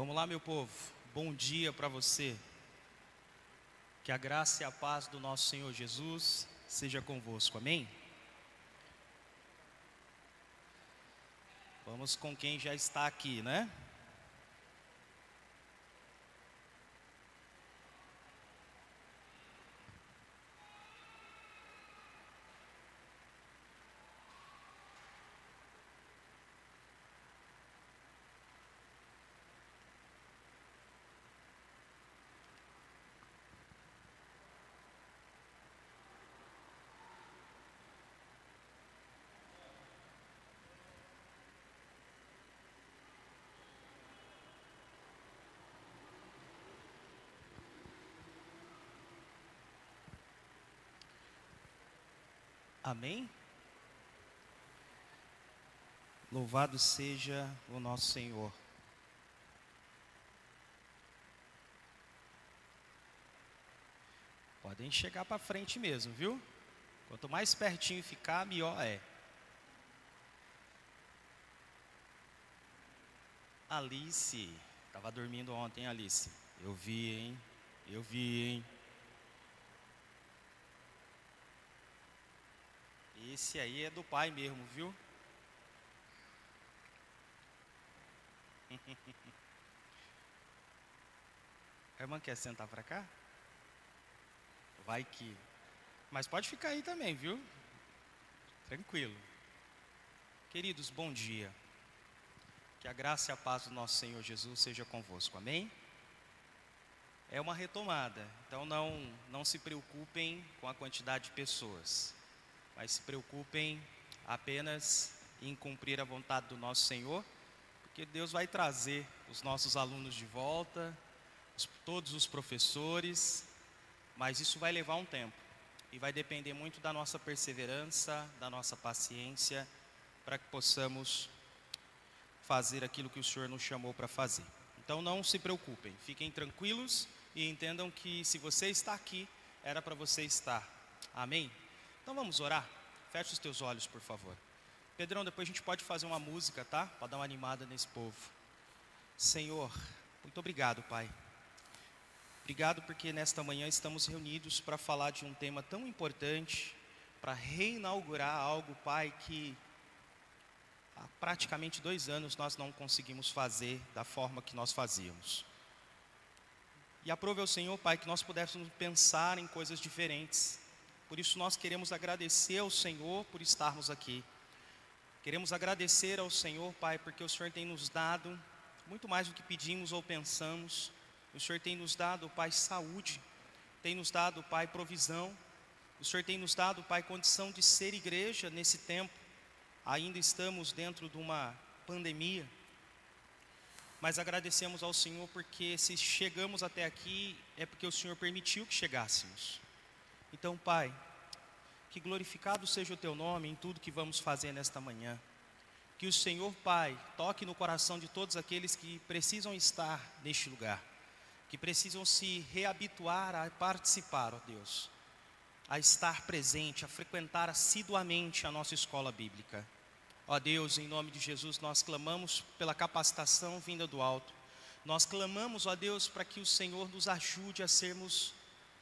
Vamos lá, meu povo. Bom dia para você. Que a graça e a paz do nosso Senhor Jesus seja convosco. Amém? Vamos com quem já está aqui, né? Amém? Louvado seja o nosso Senhor. Podem chegar para frente mesmo, viu? Quanto mais pertinho ficar, melhor é. Alice, estava dormindo ontem, Alice. Eu vi, hein? Eu vi, hein? Esse aí é do pai mesmo, viu? A irmã quer sentar para cá? Vai que. Mas pode ficar aí também, viu? Tranquilo. Queridos, bom dia. Que a graça e a paz do nosso Senhor Jesus seja convosco. Amém? É uma retomada. Então não se preocupem com a quantidade de pessoas. Mas se preocupem apenas em cumprir a vontade do nosso Senhor, porque Deus vai trazer os nossos alunos de volta, todos os professores, mas isso vai levar um tempo e vai depender muito da nossa perseverança, da nossa paciência, para que possamos fazer aquilo que o Senhor nos chamou para fazer. Então não se preocupem, fiquem tranquilos e entendam que se você está aqui, era para você estar. Amém? Então vamos orar? Feche os teus olhos, por favor. Pedrão, depois a gente pode fazer uma música, tá? Para dar uma animada nesse povo. Senhor, muito obrigado, Pai. Obrigado porque nesta manhã estamos reunidos para falar de um tema tão importante, para reinaugurar algo, Pai, que há praticamente 2 anos nós não conseguimos fazer da forma que nós fazíamos. E aprove ao Senhor, Pai, que nós pudéssemos pensar em coisas diferentes. Por isso nós queremos agradecer ao Senhor por estarmos aqui. Queremos agradecer ao Senhor, Pai, porque o Senhor tem nos dado muito mais do que pedimos ou pensamos. O Senhor tem nos dado, Pai, saúde, tem nos dado, Pai, provisão. O Senhor tem nos dado, Pai, condição de ser igreja nesse tempo. Ainda estamos dentro de uma pandemia, mas agradecemos ao Senhor porque se chegamos até aqui é porque o Senhor permitiu que chegássemos. Então, Pai, que glorificado seja o Teu nome em tudo que vamos fazer nesta manhã. Que o Senhor, Pai, toque no coração de todos aqueles que precisam estar neste lugar, que precisam se reabituar a participar, ó Deus, a estar presente, a frequentar assiduamente a nossa escola bíblica. Ó Deus, em nome de Jesus, nós clamamos pela capacitação vinda do alto. Nós clamamos, ó Deus, para que o Senhor nos ajude a sermos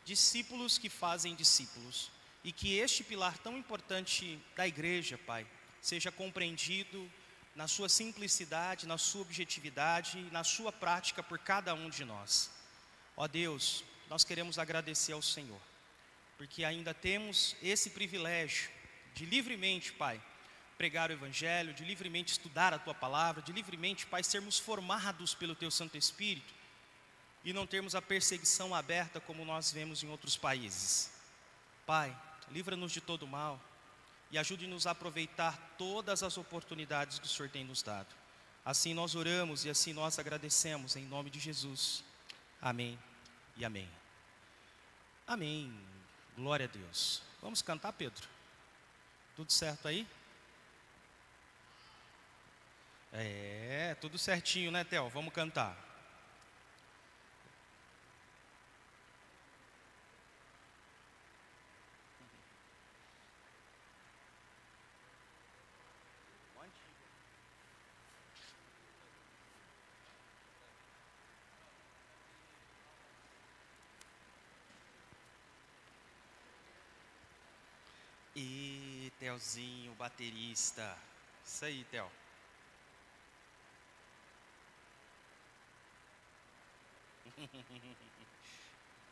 discípulos que fazem discípulos. E que este pilar tão importante da igreja, Pai, seja compreendido na sua simplicidade, na sua objetividade e na sua prática por cada um de nós. Ó Deus, nós queremos agradecer ao Senhor, porque ainda temos esse privilégio de livremente, Pai, pregar o Evangelho, de livremente estudar a Tua Palavra, de livremente, Pai, sermos formados pelo Teu Santo Espírito e não termos a perseguição aberta como nós vemos em outros países. Pai, livra-nos de todo mal e ajude-nos a aproveitar todas as oportunidades que o Senhor tem nos dado. Assim nós oramos e assim nós agradecemos em nome de Jesus. Amém e amém. Amém. Glória a Deus. Vamos cantar, Pedro? Tudo certo aí? Tudo certinho, né, Theo? Vamos cantar. Telzinho, baterista. Isso aí, Tel.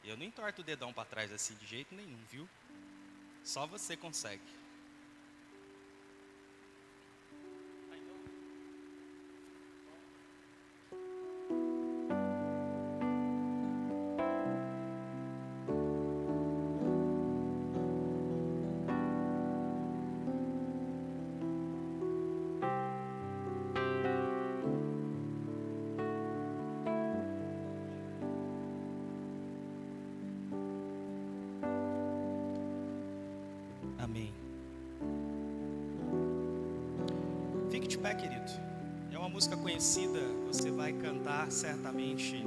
Eu não entorto o dedão para trás assim de jeito nenhum, viu? Só você consegue. Amém. Fique de pé, querido. É uma música conhecida, você vai cantar certamente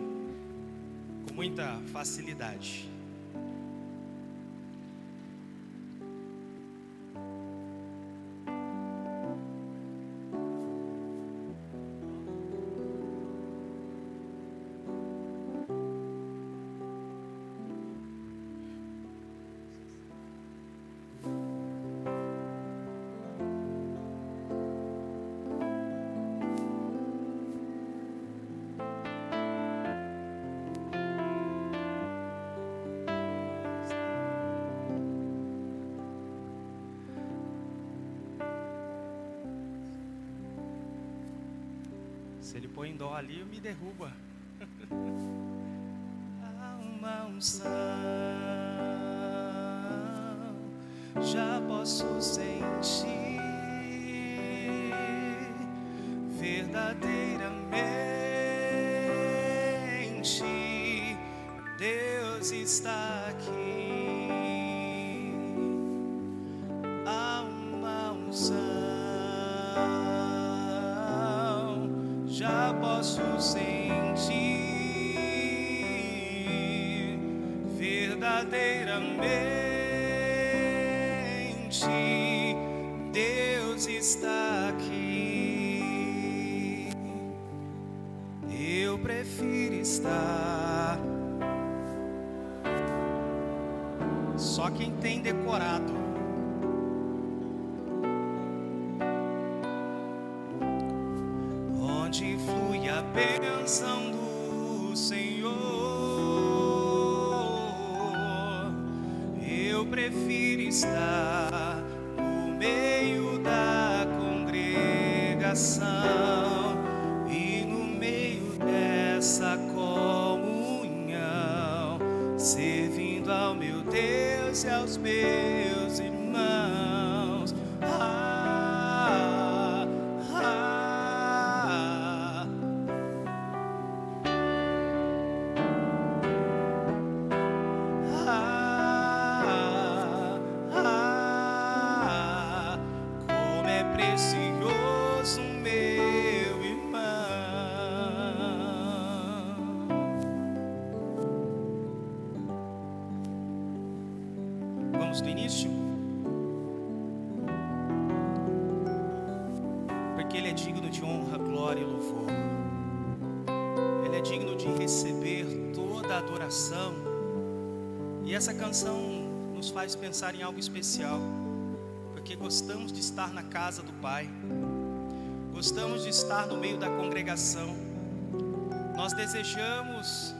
com muita facilidade. Se ele põe em dó ali, me derruba. Há uma unção, já posso sentir verdadeiramente. Deus está aqui. Há uma unção, já posso sentir verdadeiramente. Deus está aqui. Eu prefiro estar. Só quem tem decorado. Onde flui a bênção do Senhor. Eu prefiro estar no meio da congregação e no meio dessa comunhão, servindo ao meu Deus e aos meus irmãos. Como é precioso meu irmão. Vamos do início? Porque Ele é digno de honra, glória e louvor. Ele é digno de receber toda a adoração. E essa canção nos faz pensar em algo especial, porque gostamos de estar na casa do Pai, gostamos de estar no meio da congregação. Nós desejamos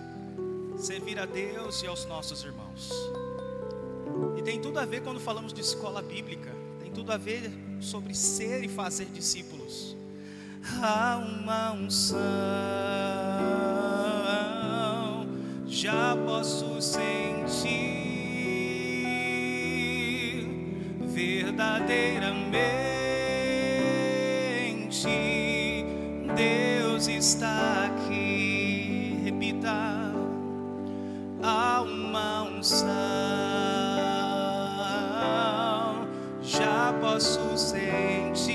servir a Deus e aos nossos irmãos. E tem tudo a ver quando falamos de escola bíblica, tem tudo a ver sobre ser e fazer discípulos. Há uma unção, já posso sentir verdadeiramente. Deus está aqui. Repita. Há uma unção, já posso sentir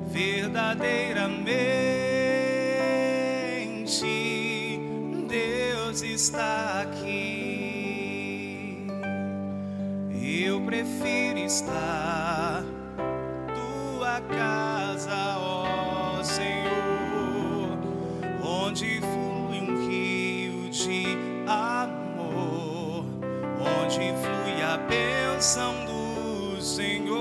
verdadeiramente. Deus está aqui. Eu prefiro estar tua casa, ó Senhor, onde flui um rio de amor, onde flui a bênção bênção do Senhor.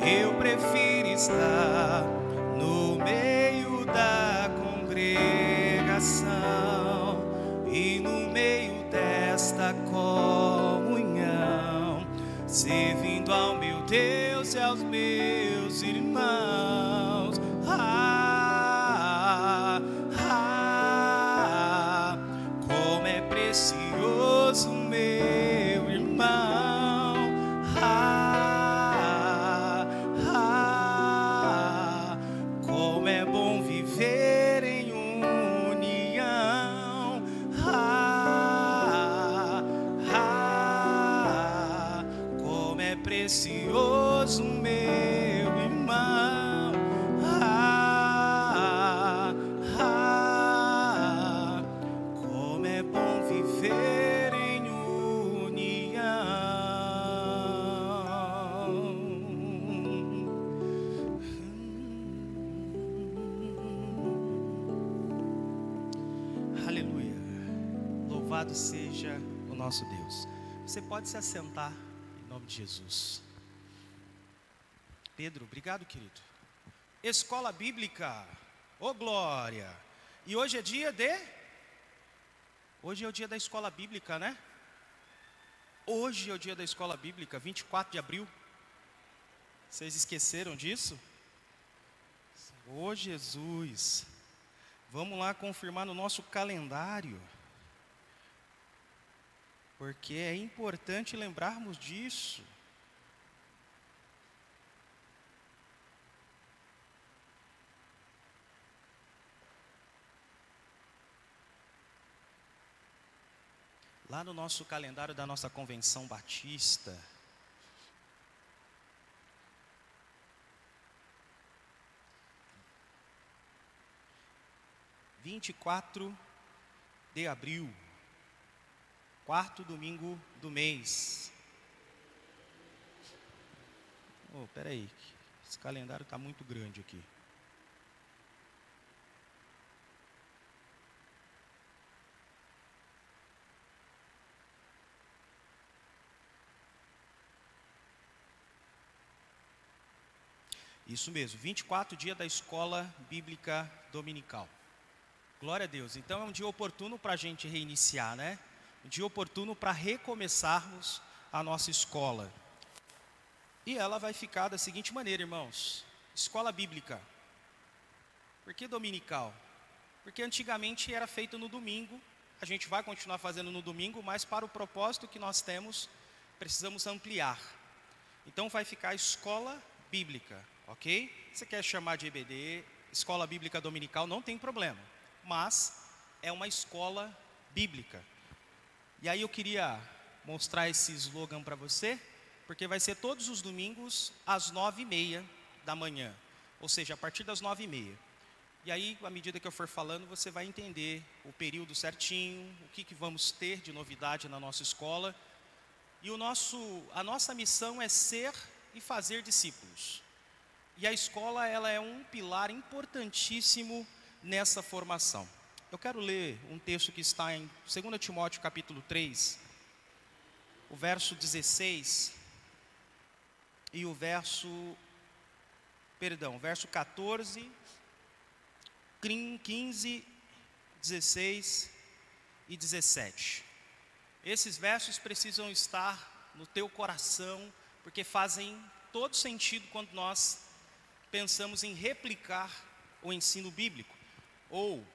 Eu prefiro estar no meio da congregação e no meio desta comunhão, servindo ao meu Deus e aos meus irmãos. Como é precioso meu irmão. Como é bom viver em união. Como é precioso meu irmão. Como é bom viver em união. Aleluia. Louvado seja o nosso Deus. Você pode se assentar em nome de Jesus. Pedro, obrigado, querido. Escola bíblica, ô glória. E hoje é dia de... Hoje é o dia da escola bíblica, né? Hoje é o dia da escola bíblica, 24 de abril. Vocês esqueceram disso? Ô Jesus. Vamos lá confirmar no nosso calendário. Porque é importante lembrarmos disso. Lá no nosso calendário da nossa Convenção Batista, (24 de abril), quarto domingo do mês. Oh, peraí, esse calendário está muito grande aqui. Isso mesmo, 24, dia da escola bíblica dominical. Glória a Deus. Então é um dia oportuno para a gente reiniciar, né? Um dia oportuno para recomeçarmos a nossa escola. E ela vai ficar da seguinte maneira, irmãos. Escola bíblica. Por que dominical? Porque antigamente era feito no domingo. A gente vai continuar fazendo no domingo, mas para o propósito que nós temos, precisamos ampliar. Então vai ficar escola bíblica, ok? Você quer chamar de EBD, escola bíblica dominical, não tem problema. Mas é uma escola bíblica. E aí eu queria mostrar esse slogan para você, porque vai ser todos os domingos às 9h30 da manhã. Ou seja, a partir das 9h30. E aí, à medida que eu for falando, você vai entender o período certinho, o que vamos ter de novidade na nossa escola. E a nossa missão é ser e fazer discípulos. E a escola, ela é um pilar importantíssimo nessa formação. Eu quero ler um texto que está em 2 Timóteo capítulo 3, o verso 16 e o verso 14, 15, 16 e 17. Esses versos precisam estar no teu coração, porque fazem todo sentido quando nós pensamos em replicar o ensino bíblico, ou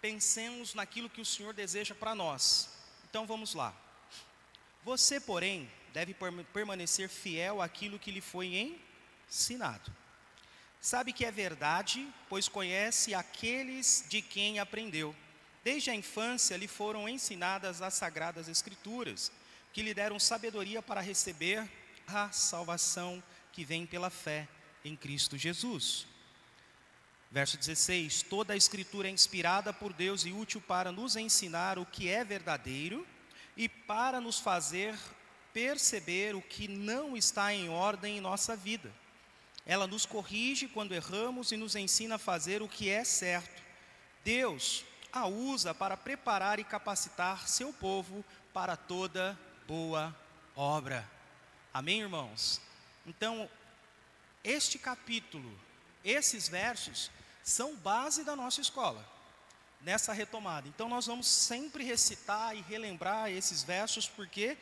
pensemos naquilo que o Senhor deseja para nós. Então vamos lá. Você, porém, deve permanecer fiel àquilo que lhe foi ensinado. Sabe que é verdade, pois conhece aqueles de quem aprendeu. Desde a infância lhe foram ensinadas as sagradas escrituras, que lhe deram sabedoria para receber a salvação que vem pela fé em Cristo Jesus. Verso 16, toda a escritura é inspirada por Deus e útil para nos ensinar o que é verdadeiro e para nos fazer perceber o que não está em ordem em nossa vida. Ela nos corrige quando erramos e nos ensina a fazer o que é certo. Deus a usa para preparar e capacitar seu povo para toda boa obra. Amém, irmãos? Então, este capítulo, esses versos, são base da nossa escola, nessa retomada. Então, nós vamos sempre recitar e relembrar esses versos, porque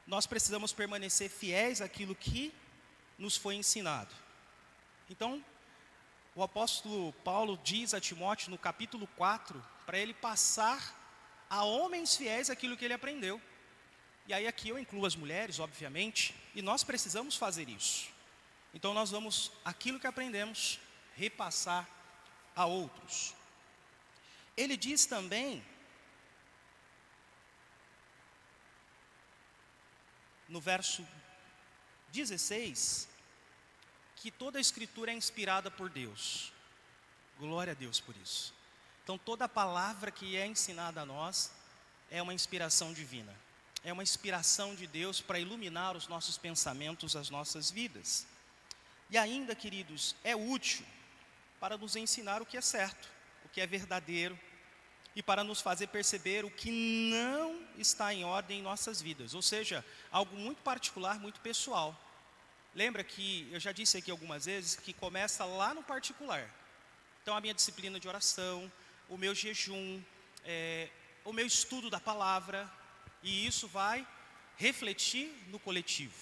nós precisamos permanecer fiéis àquilo que nos foi ensinado. Então, o apóstolo Paulo diz a Timóteo no capítulo 4, para ele passar a homens fiéis aquilo que ele aprendeu. E aí aqui eu incluo as mulheres, obviamente, e nós precisamos fazer isso. Então nós vamos, aquilo que aprendemos, repassar a outros. Ele diz também, no verso 16, que toda a escritura é inspirada por Deus. Glória a Deus por isso. Então toda a palavra que é ensinada a nós é uma inspiração divina. É uma inspiração de Deus para iluminar os nossos pensamentos, as nossas vidas. E ainda, queridos, é útil para nos ensinar o que é certo, o que é verdadeiro, e para nos fazer perceber o que não está em ordem em nossas vidas. Ou seja, algo muito particular, muito pessoal. Lembra que eu já disse aqui algumas vezes que começa lá no particular. Então a minha disciplina de oração, o meu jejum, o meu estudo da palavra, e isso vai refletir no coletivo.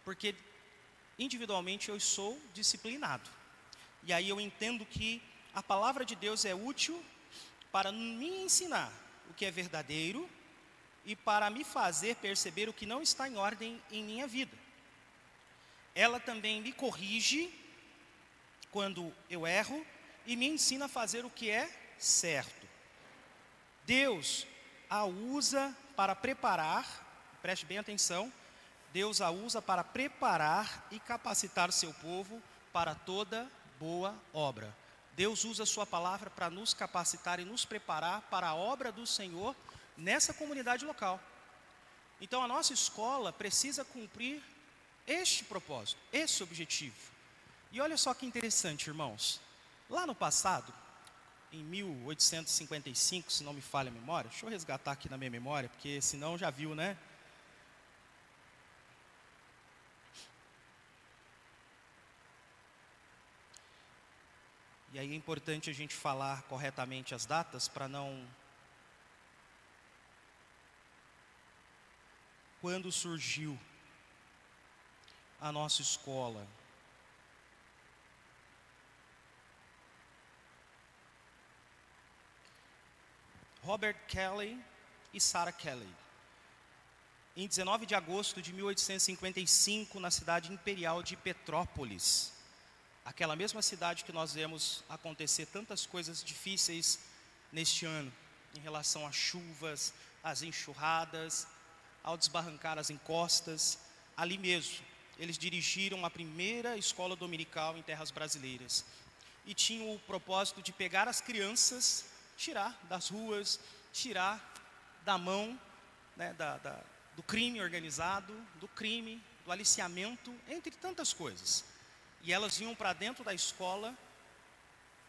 Porque individualmente eu sou disciplinado. E aí eu entendo que a palavra de Deus é útil para me ensinar o que é verdadeiro e para me fazer perceber o que não está em ordem em minha vida. Ela também me corrige quando eu erro e me ensina a fazer o que é certo. Deus a usa para preparar, preste bem atenção, Deus a usa para preparar e capacitar seu povo para toda boa obra. Deus usa a sua palavra para nos capacitar e nos preparar para a obra do Senhor nessa comunidade local. Então a nossa escola precisa cumprir este propósito, esse objetivo. E olha só que interessante, irmãos. Lá no passado, em 1855, se não me falha a memória, deixa eu resgatar aqui na minha memória, porque senão já viu, né? E aí é importante a gente falar corretamente as datas para não... Quando surgiu a nossa escola? Robert Kelly e Sarah Kelly. Em 19 de agosto de 1855, na cidade imperial de Petrópolis. Aquela mesma cidade que nós vemos acontecer tantas coisas difíceis neste ano, em relação às chuvas, às enxurradas, ao desbarrancar as encostas. Ali mesmo, eles dirigiram a primeira escola dominical em terras brasileiras. E tinham o propósito de pegar as crianças, tirar das ruas, tirar da mão, né, do crime organizado, do crime, do aliciamento, entre tantas coisas. E elas iam para dentro da escola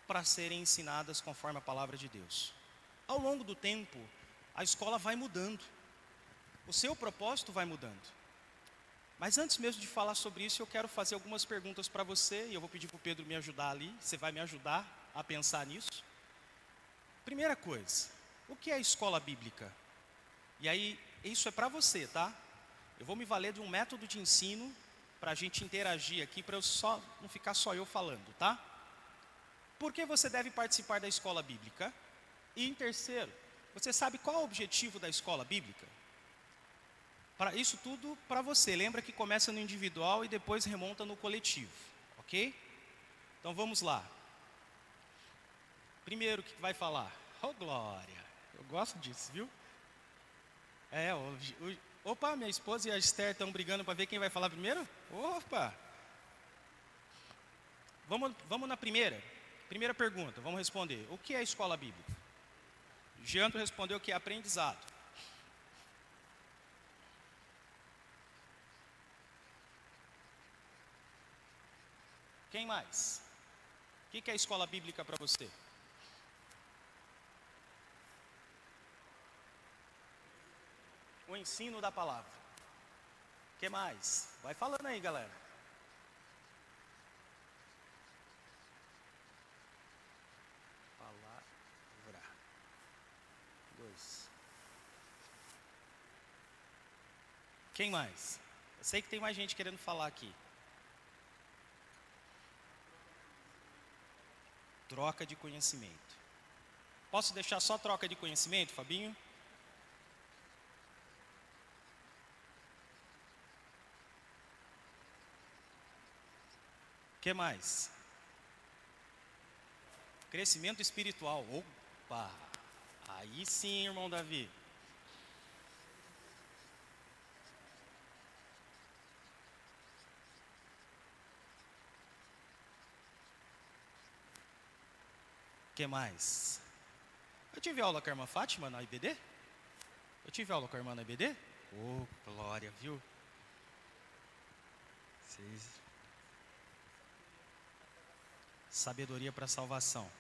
para serem ensinadas conforme a palavra de Deus. Ao longo do tempo, a escola vai mudando. O seu propósito vai mudando. Mas antes mesmo de falar sobre isso, eu quero fazer algumas perguntas para você, e eu vou pedir para o Pedro me ajudar ali. Você vai me ajudar a pensar nisso? Primeira coisa, o que é a escola bíblica? E aí, isso é para você, tá? Eu vou me valer de um método de ensino para a gente interagir aqui, para eu não ficar só eu falando, tá? Por que você deve participar da escola bíblica? E em terceiro, você sabe qual é o objetivo da escola bíblica? Para isso tudo para você. Lembra que começa no individual e depois remonta no coletivo, ok? Então vamos lá. Primeiro, o que vai falar? Oh, glória! Eu gosto disso, viu? Opa, minha esposa e a Esther estão brigando para ver quem vai falar primeiro? Opa! Vamos na primeira. Primeira pergunta, vamos responder. O que é a escola bíblica? Jeanto respondeu que é aprendizado. Quem mais? O que é a escola bíblica para você? o ensino da palavra. O que mais? Vai falando aí, galera. Palavra. 2. Quem mais? Eu sei que tem mais gente querendo falar aqui. Troca de conhecimento. Posso deixar só troca de conhecimento, Fabinho? O que mais? Crescimento espiritual. Opa! Aí sim, irmão Davi. O que mais? Eu tive aula com a irmã Fátima na IBD? Eu tive aula com a irmã na IBD? Oh, glória, viu? Sabedoria para salvação.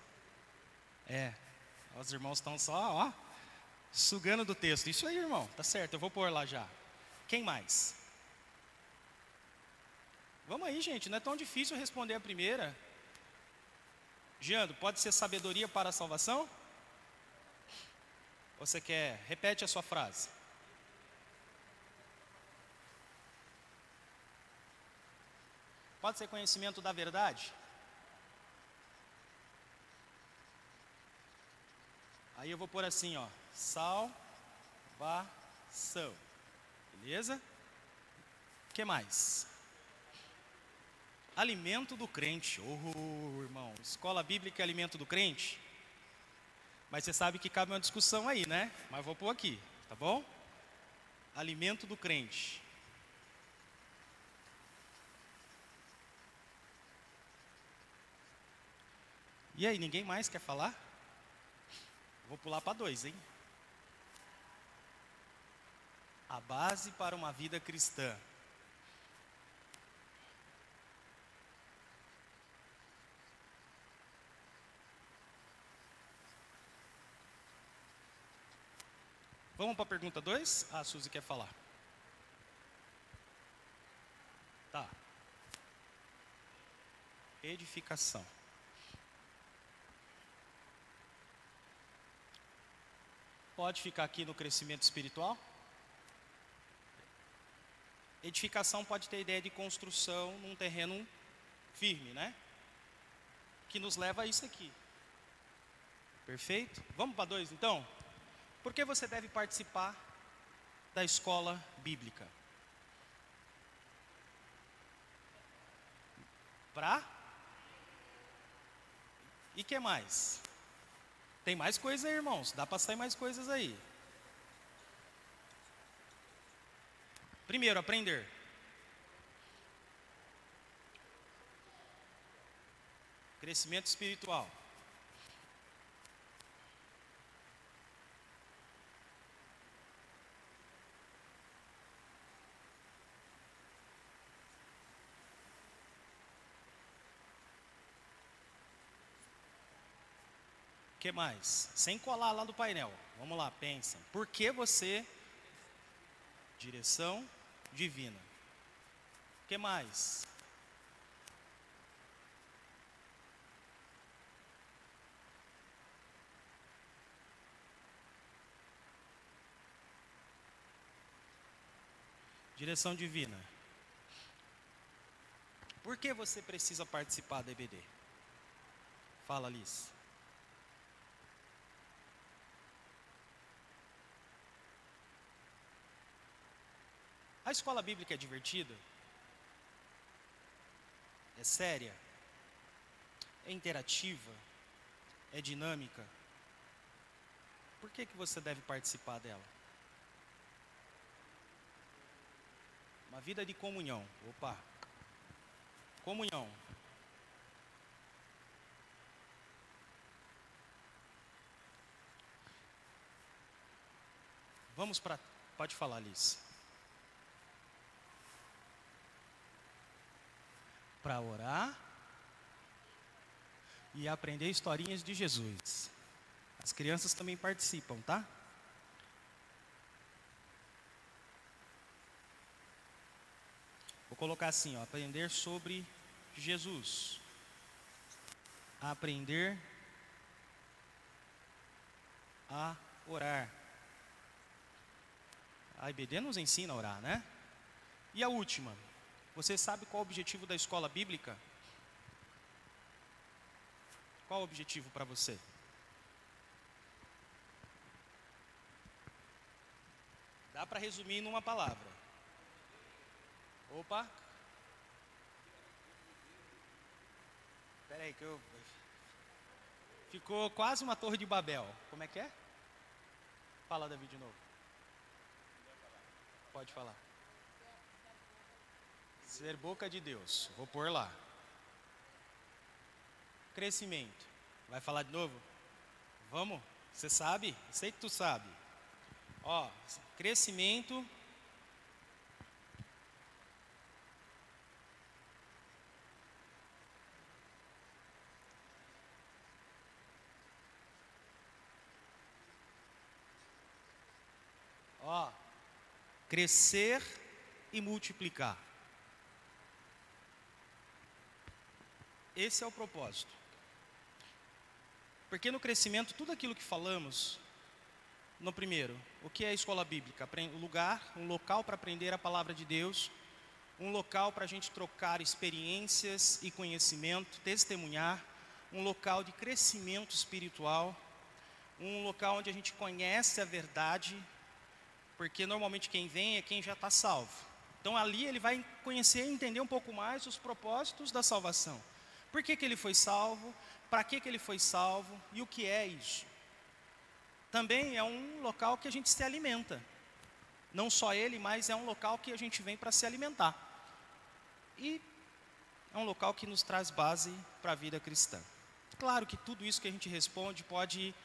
Os irmãos estão só, ó, sugando do texto. Isso aí, irmão, tá certo, eu vou pôr lá já. Quem mais? Vamos aí, gente, não é tão difícil responder a primeira. Giando, pode ser sabedoria para a salvação? Ou você quer? Repete a sua frase. Pode ser conhecimento da verdade? Aí eu vou pôr assim, ó, salvação. Beleza? O que mais? Alimento do crente. Oh, irmão, escola bíblica é alimento do crente? Mas você sabe que cabe uma discussão aí, né? Mas vou pôr aqui, tá bom? Alimento do crente. E aí, ninguém mais quer falar? Vou pular para 2, hein? A base para uma vida cristã. Vamos para a pergunta 2? A Suzy quer falar. Tá. Edificação. Pode ficar aqui no crescimento espiritual? Edificação pode ter ideia de construção num terreno firme, né? Que nos leva a isso aqui. Perfeito? Vamos para 2 então? Por que você deve participar da escola bíblica? E que mais? Tem mais coisa aí, irmãos. Dá para sair mais coisas aí. Primeiro, aprender. Crescimento espiritual. O que mais? Sem colar lá do painel. Vamos lá, pensa. Por que você... Direção divina. O que mais? Direção divina. Por que você precisa participar da EBD? Fala, Liz. A escola bíblica é divertida? É séria? É interativa? É dinâmica? Por que você deve participar dela? Uma vida de comunhão. Opa! Comunhão. Vamos para... Pode falar, Liz. Para orar e aprender historinhas de Jesus. As crianças também participam, tá? Vou colocar assim, ó, aprender sobre Jesus. Aprender a orar. A IBD nos ensina a orar, né? E a última, você sabe qual o objetivo da escola bíblica? Qual o objetivo para você? Dá para resumir numa palavra. Opa! Espera aí que eu... Ficou quase uma torre de Babel. Como é que é? Fala, Davi, de novo. Pode falar. Ser boca de Deus. Vou pôr lá. Crescimento. Vai falar de novo? Vamos? Você sabe? Sei que tu sabe. Ó, crescimento. Ó, crescer e multiplicar. Esse é o propósito. Porque no crescimento, tudo aquilo que falamos, no primeiro, o que é a escola bíblica? Um local para aprender a palavra de Deus, um local para a gente trocar experiências e conhecimento, testemunhar, um local de crescimento espiritual, um local onde a gente conhece a verdade, porque normalmente quem vem é quem já está salvo. Então ali ele vai conhecer e entender um pouco mais os propósitos da salvação. Por que ele foi salvo? Para que ele foi salvo? E o que é isso? Também é um local que a gente se alimenta. Não só ele, mas é um local que a gente vem para se alimentar. E é um local que nos traz base para a vida cristã. Claro que tudo isso que a gente responde pode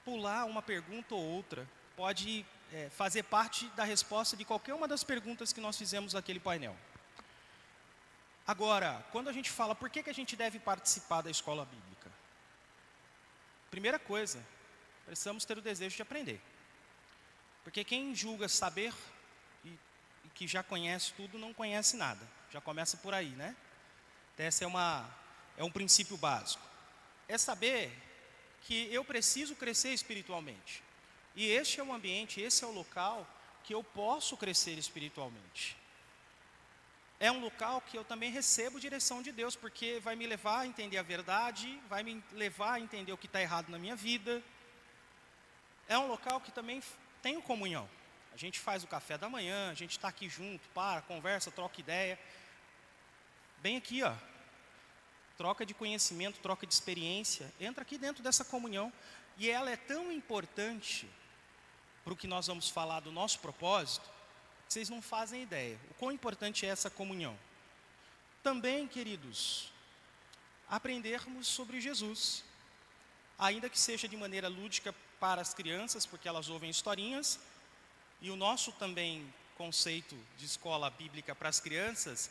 pular uma pergunta ou outra, pode fazer parte da resposta de qualquer uma das perguntas que nós fizemos naquele painel. Agora, quando a gente fala por que a gente deve participar da escola bíblica? Primeira coisa, precisamos ter o desejo de aprender. Porque quem julga saber e que já conhece tudo, não conhece nada. Já começa por aí, né? Esse é um princípio básico. É saber que eu preciso crescer espiritualmente. E este é o ambiente, esse é o local que eu posso crescer espiritualmente. É um local que eu também recebo direção de Deus, porque vai me levar a entender a verdade, vai me levar a entender o que está errado na minha vida. É um local que também tenho comunhão. A gente faz o café da manhã, a gente está aqui junto, conversa, troca ideia. Bem aqui, ó. Troca de conhecimento, troca de experiência. Entra aqui dentro dessa comunhão. E ela é tão importante para o que nós vamos falar do nosso propósito, que vocês não fazem ideia. O quão importante é essa comunhão. Também, queridos, aprendermos sobre Jesus. Ainda que seja de maneira lúdica para as crianças, porque elas ouvem historinhas. E o nosso também conceito de escola bíblica para as crianças,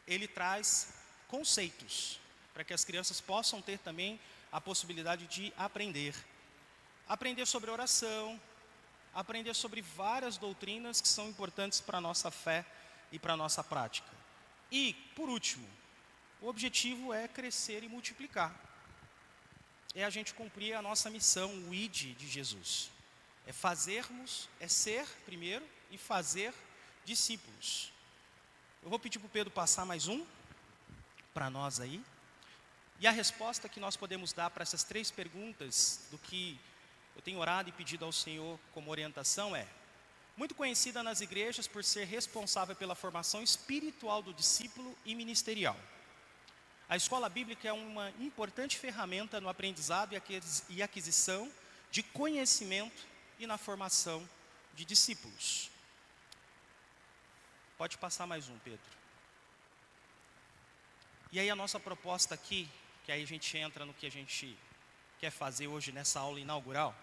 ele traz conceitos, para que as crianças possam ter também a possibilidade de aprender. Aprender sobre oração, aprender sobre várias doutrinas que são importantes para a nossa fé e para a nossa prática. E, por último, o objetivo é crescer e multiplicar. É a gente cumprir a nossa missão, o ID de Jesus. É fazermos, é ser primeiro e fazer discípulos. Eu vou pedir para o Pedro passar mais um para nós aí. E a resposta que nós podemos dar para essas 3 perguntas do que eu tenho orado e pedido ao Senhor como orientação é: muito conhecida nas igrejas por ser responsável pela formação espiritual do discípulo e ministerial. A escola bíblica é uma importante ferramenta no aprendizado e aquisição de conhecimento e na formação de discípulos. Pode passar mais um, Pedro. E aí a nossa proposta aqui, que aí a gente entra no que a gente quer fazer hoje nessa aula inaugural,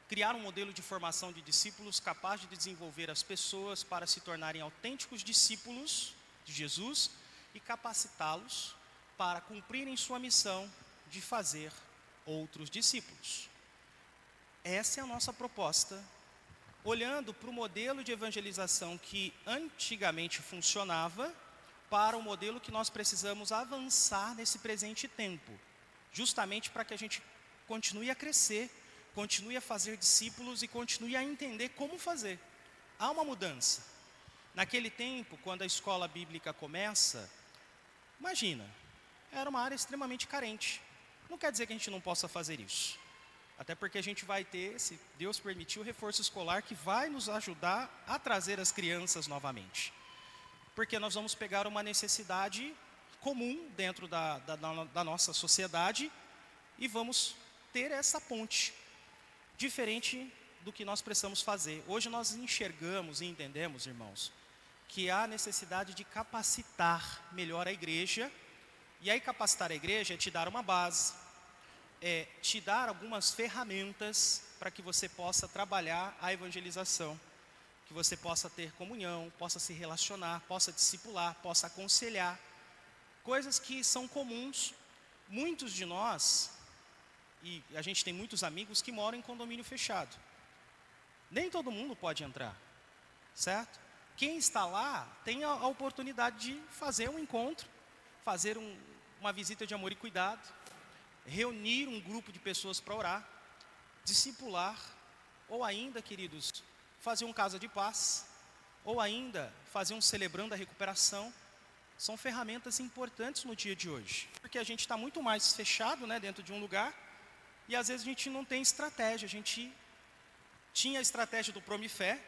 criar um modelo de formação de discípulos capaz de desenvolver as pessoas para se tornarem autênticos discípulos de Jesus e capacitá-los para cumprirem sua missão de fazer outros discípulos. Essa é a nossa proposta olhando para o modelo de evangelização que antigamente funcionava, para o modelo que nós precisamos avançar nesse presente tempo, justamente para que a gente continue a crescer, continue a fazer discípulos e continue a entender como fazer. Há uma mudança. Naquele tempo, quando a escola bíblica começa, imagina, era uma área extremamente carente. Não quer dizer que a gente não possa fazer isso. Até porque a gente vai ter, se Deus permitir, o reforço escolar que vai nos ajudar a trazer as crianças novamente. Porque nós vamos pegar uma necessidade comum dentro da nossa sociedade e vamos ter essa ponte, diferente do que nós precisamos fazer. Hoje nós enxergamos e entendemos, irmãos, que há necessidade de capacitar melhor a igreja, e aí capacitar a igreja é te dar uma base, é te dar algumas ferramentas para que você possa trabalhar a evangelização, que você possa ter comunhão, possa se relacionar, possa discipular, possa aconselhar, coisas que são comuns. Muitos de nós, e a gente tem muitos amigos que moram em condomínio fechado, nem todo mundo pode entrar, certo? Quem está lá tem a oportunidade de fazer um encontro, fazer uma visita de amor e cuidado, reunir um grupo de pessoas para orar, discipular, ou ainda, queridos, fazer um casa de paz, ou ainda fazer um celebrando a recuperação. São ferramentas importantes no dia de hoje, porque a gente está muito mais fechado, né, dentro de um lugar, e às vezes a gente não tem estratégia. A gente tinha a estratégia do Promifé,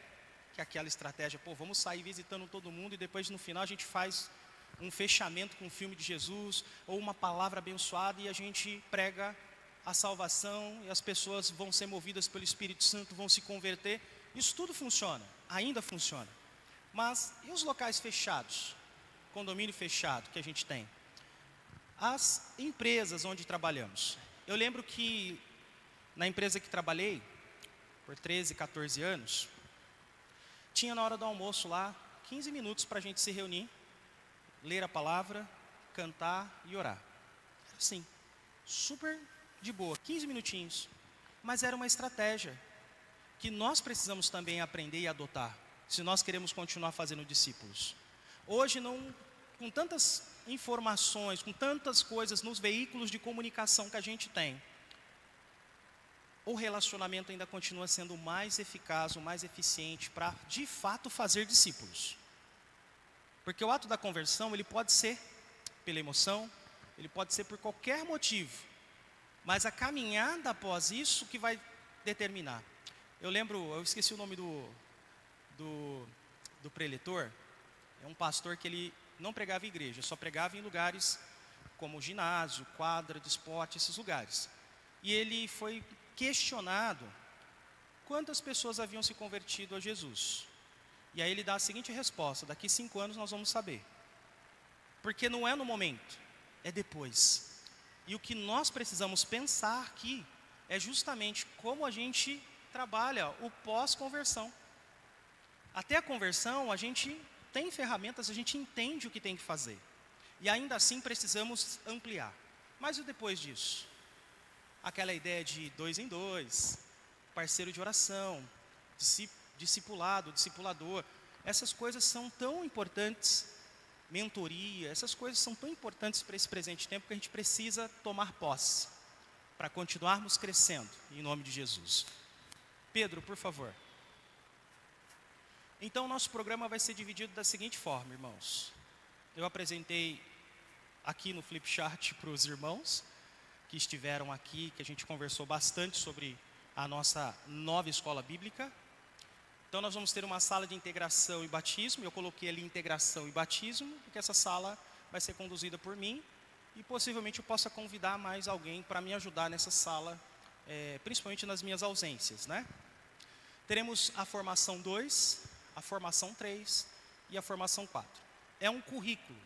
que é aquela estratégia, vamos sair visitando todo mundo e depois no final a gente faz um fechamento com o filme de Jesus, ou uma palavra abençoada, e a gente prega a salvação, e as pessoas vão ser movidas pelo Espírito Santo, vão se converter. Isso tudo funciona, ainda funciona. Mas e os locais fechados? Condomínio fechado que a gente tem? As empresas onde trabalhamos. Eu lembro que na empresa que trabalhei, por 13, 14 anos, tinha na hora do almoço lá, 15 minutos para a gente se reunir, ler a palavra, cantar e orar. Assim, super de boa, 15 minutinhos. Mas era uma estratégia que nós precisamos também aprender e adotar, se nós queremos continuar fazendo discípulos. Hoje, com tantas informações, com tantas coisas nos veículos de comunicação que a gente tem, o relacionamento ainda continua sendo o mais eficaz, o mais eficiente para, de fato, fazer discípulos. Porque o ato da conversão, ele pode ser pela emoção, ele pode ser por qualquer motivo, mas a caminhada após isso que vai determinar. Eu esqueci o nome do preletor. É um pastor que ele não pregava em igreja, só pregava em lugares como ginásio, quadra de esporte, esses lugares. E ele foi questionado quantas pessoas haviam se convertido a Jesus. E aí ele dá a seguinte resposta: daqui 5 anos nós vamos saber. Porque não é no momento, é depois. E o que nós precisamos pensar aqui é justamente como a gente trabalha o pós-conversão. Até a conversão a gente tem ferramentas, a gente entende o que tem que fazer. E ainda assim precisamos ampliar. Mas e depois disso? Aquela ideia de 2 em 2, parceiro de oração, discipulado, discipulador. Essas coisas são tão importantes, mentoria, essas coisas são tão importantes para esse presente tempo que a gente precisa tomar posse, para continuarmos crescendo, em nome de Jesus. Pedro, por favor. Então, nosso programa vai ser dividido da seguinte forma, irmãos. Eu apresentei aqui no Flipchart para os irmãos que estiveram aqui, que a gente conversou bastante sobre a nossa nova escola bíblica. Então, nós vamos ter uma sala de integração e batismo. Eu coloquei ali integração e batismo, porque essa sala vai ser conduzida por mim. E possivelmente eu possa convidar mais alguém para me ajudar nessa sala, principalmente nas minhas ausências, né? Teremos a formação 2, a formação 3 e a formação 4. É um currículo.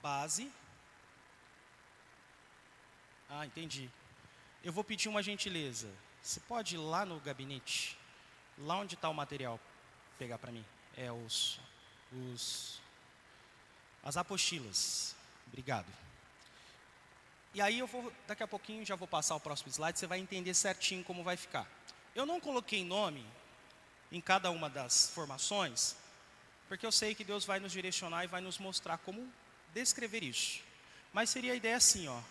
Base. Ah, entendi. Eu vou pedir uma gentileza. Você pode ir lá no gabinete, lá onde está o material, pegar para mim? As apostilas. Obrigado. E aí daqui a pouquinho já vou passar o próximo slide, você vai entender certinho como vai ficar. Eu não coloquei nome, em cada uma das formações, porque eu sei que Deus vai nos direcionar e vai nos mostrar como descrever isso. Mas seria a ideia assim, ó.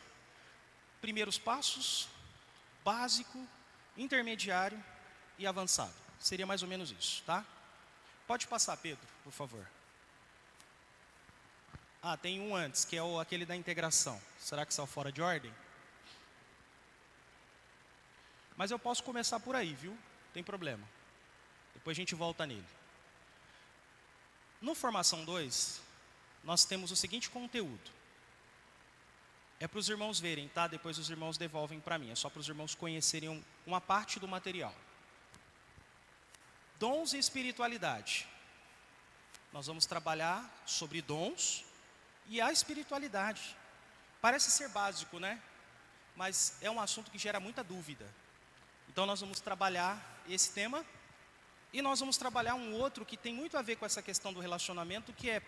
Primeiros passos, básico, intermediário e avançado. Seria mais ou menos isso, tá? Pode passar, Pedro, por favor. Ah, tem um antes, que é aquele da integração. Será que saiu fora de ordem? Mas eu posso começar por aí, viu? Não tem problema. Depois a gente volta nele. No Formação 2, nós temos o seguinte conteúdo. É para os irmãos verem, tá? Depois os irmãos devolvem para mim. É só para os irmãos conhecerem uma parte do material. Dons e espiritualidade. Nós vamos trabalhar sobre dons e a espiritualidade. Parece ser básico, né? Mas é um assunto que gera muita dúvida. Então nós vamos trabalhar esse tema. E nós vamos trabalhar um outro que tem muito a ver com essa questão do relacionamento, que é,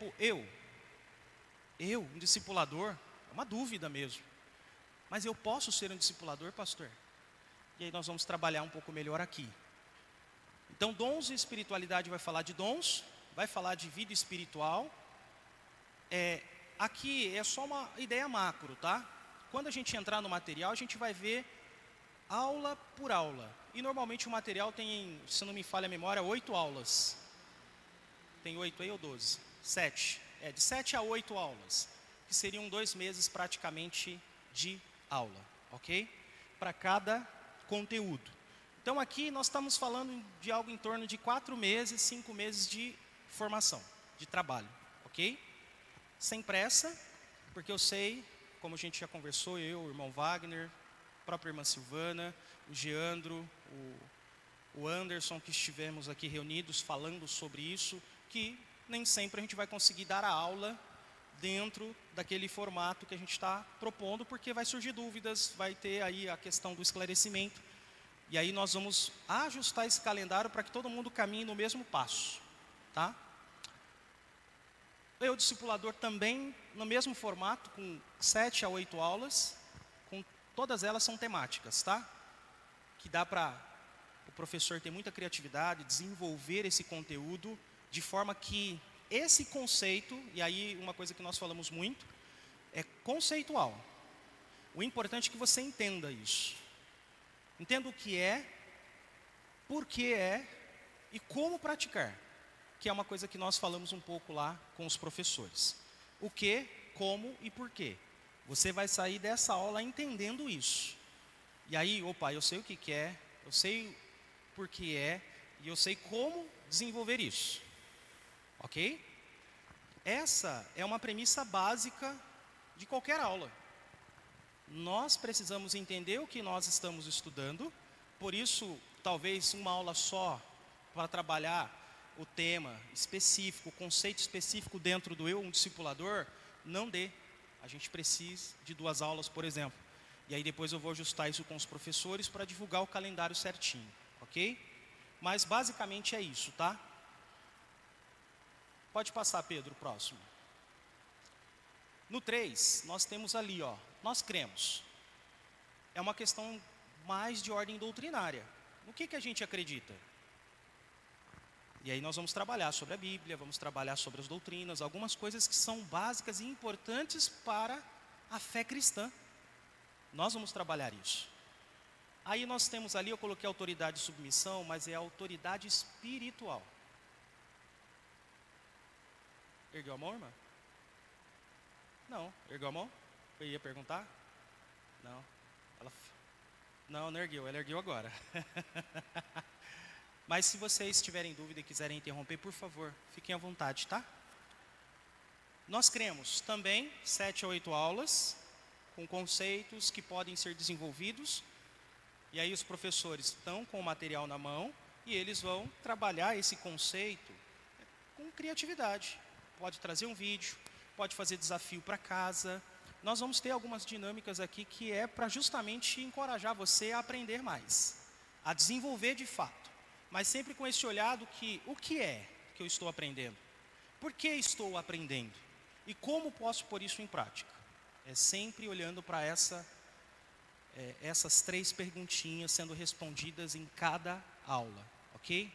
um discipulador, é uma dúvida mesmo. Mas eu posso ser um discipulador, pastor? E aí nós vamos trabalhar um pouco melhor aqui. Então, dons e espiritualidade vai falar de dons, vai falar de vida espiritual. Aqui é só uma ideia macro, tá? Quando a gente entrar no material, a gente vai ver aula por aula. E normalmente o material tem, se não me falha a memória, 8 aulas. Tem 8 aí ou 12? 7. De 7 a 8 aulas. Que seriam 2 meses praticamente de aula, ok? Para cada conteúdo. Então aqui nós estamos falando de algo em torno de 4 meses, 5 meses de formação, de trabalho, ok? Sem pressa, porque eu sei, como a gente já conversou, eu, o irmão Wagner, a própria irmã Silvana, o Geandro, o Anderson, que estivemos aqui reunidos falando sobre isso, que nem sempre a gente vai conseguir dar a aula dentro daquele formato que a gente está propondo, porque vai surgir dúvidas, vai ter aí a questão do esclarecimento, e aí nós vamos ajustar esse calendário para que todo mundo caminhe no mesmo passo, tá? Eu, discipulador, também no mesmo formato, com 7 a 8 aulas, todas elas são temáticas, tá? Que dá para o professor ter muita criatividade, desenvolver esse conteúdo de forma que esse conceito, e aí uma coisa que nós falamos muito, é conceitual. O importante é que você entenda isso. Entenda o que é, por que é e como praticar. Que é uma coisa que nós falamos um pouco lá com os professores. O que, como e por quê. Você vai sair dessa aula entendendo isso. E aí, eu sei o que é, eu sei por que é, e eu sei como desenvolver isso. Ok? Essa é uma premissa básica de qualquer aula. Nós precisamos entender o que nós estamos estudando, por isso, talvez uma aula só para trabalhar o tema específico, o conceito específico dentro do um discipulador, não dê. A gente precisa de 2 aulas, por exemplo. E aí depois eu vou ajustar isso com os professores para divulgar o calendário certinho, ok? Mas basicamente é isso, tá? Pode passar, Pedro, próximo. No 3, nós temos ali, ó, nós cremos. É uma questão mais de ordem doutrinária. No que a gente acredita? E aí nós vamos trabalhar sobre a Bíblia, vamos trabalhar sobre as doutrinas, algumas coisas que são básicas e importantes para a fé cristã. Nós vamos trabalhar isso. Aí nós temos ali, eu coloquei autoridade e submissão, mas é a autoridade espiritual. Ergueu a mão, irmã? Não. Ergueu a mão? Eu ia perguntar? Não. Não ergueu, ela ergueu agora. Mas se vocês tiverem dúvida e quiserem interromper, por favor, fiquem à vontade, tá? Nós cremos também 7 a 8 aulas, com conceitos que podem ser desenvolvidos. E aí os professores estão com o material na mão e eles vão trabalhar esse conceito com criatividade. Pode trazer um vídeo, pode fazer desafio para casa. Nós vamos ter algumas dinâmicas aqui que é para justamente encorajar você a aprender mais, a desenvolver de fato. Mas sempre com esse olhar do que, o que é que eu estou aprendendo? Por que estou aprendendo? E como posso pôr isso em prática? É sempre olhando para essas 3 perguntinhas sendo respondidas em cada aula, ok?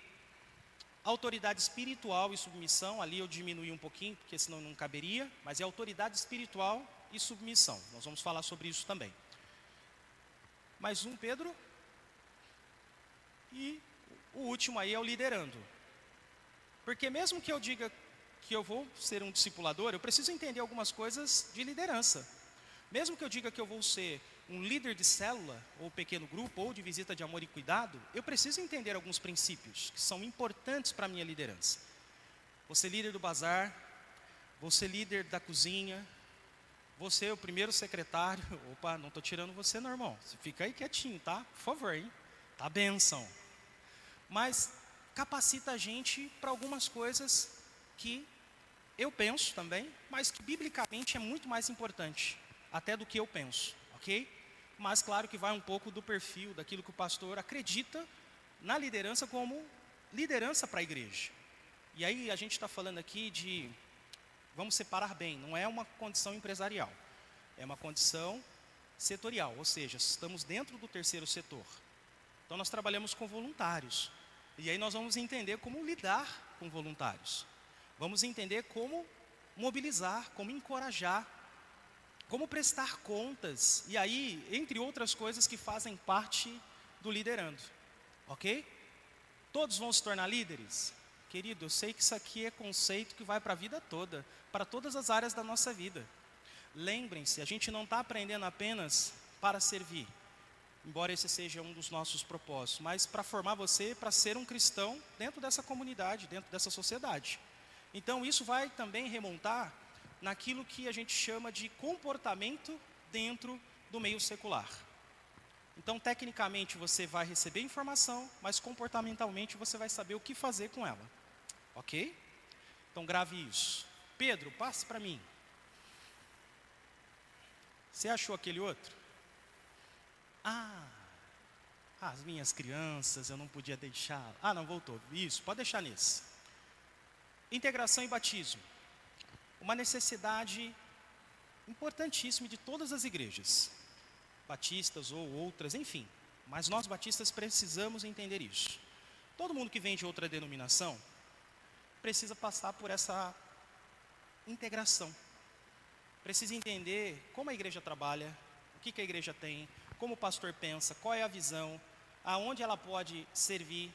autoridade espiritual e submissão. Ali eu diminui um pouquinho, porque senão não caberia, mas é autoridade espiritual e submissão. Nós vamos falar sobre isso também. Mais um, Pedro. E o último aí é o liderando. Porque mesmo que eu diga que eu vou ser um discipulador, eu preciso entender algumas coisas de liderança. Mesmo que eu diga que eu vou ser um líder de célula, ou pequeno grupo, ou de visita de amor e cuidado, eu preciso entender alguns princípios que são importantes para a minha liderança. Vou ser líder do bazar, vou ser líder da cozinha, vou ser o primeiro secretário. Opa, não estou tirando você não, irmão. Você fica aí quietinho, tá? Por favor, hein? Tá bênção. Mas capacita a gente para algumas coisas que eu penso também, mas que biblicamente é muito mais importante, até do que eu penso, ok? Mas claro que vai um pouco do perfil, daquilo que o pastor acredita na liderança como liderança para a igreja. E aí a gente está falando aqui de, vamos separar bem, não é uma condição empresarial, é uma condição setorial, ou seja, estamos dentro do terceiro setor. Então nós trabalhamos com voluntários, e aí nós vamos entender como lidar com voluntários. Vamos entender como mobilizar, como encorajar, como prestar contas, e aí, entre outras coisas que fazem parte do liderando, ok? Todos vão se tornar líderes? Querido, eu sei que isso aqui é conceito que vai para a vida toda, para todas as áreas da nossa vida. Lembrem-se, a gente não está aprendendo apenas para servir, embora esse seja um dos nossos propósitos, mas para formar você para ser um cristão dentro dessa comunidade, dentro dessa sociedade. Então isso vai também remontar naquilo que a gente chama de comportamento dentro do meio secular. Então tecnicamente você vai receber informação, mas comportamentalmente você vai saber o que fazer com ela. Ok? Então grave isso. Pedro, passe para mim. Você achou aquele outro? As minhas crianças, eu não podia deixar. Não, voltou. Isso, pode deixar nesse. Integração e batismo. Uma necessidade importantíssima de todas as igrejas, batistas ou outras, enfim. Mas nós batistas precisamos entender isso. Todo mundo que vem de outra denominação precisa passar por essa integração. Precisa entender como a igreja trabalha, o que a igreja tem, como o pastor pensa, qual é a visão, aonde ela pode servir,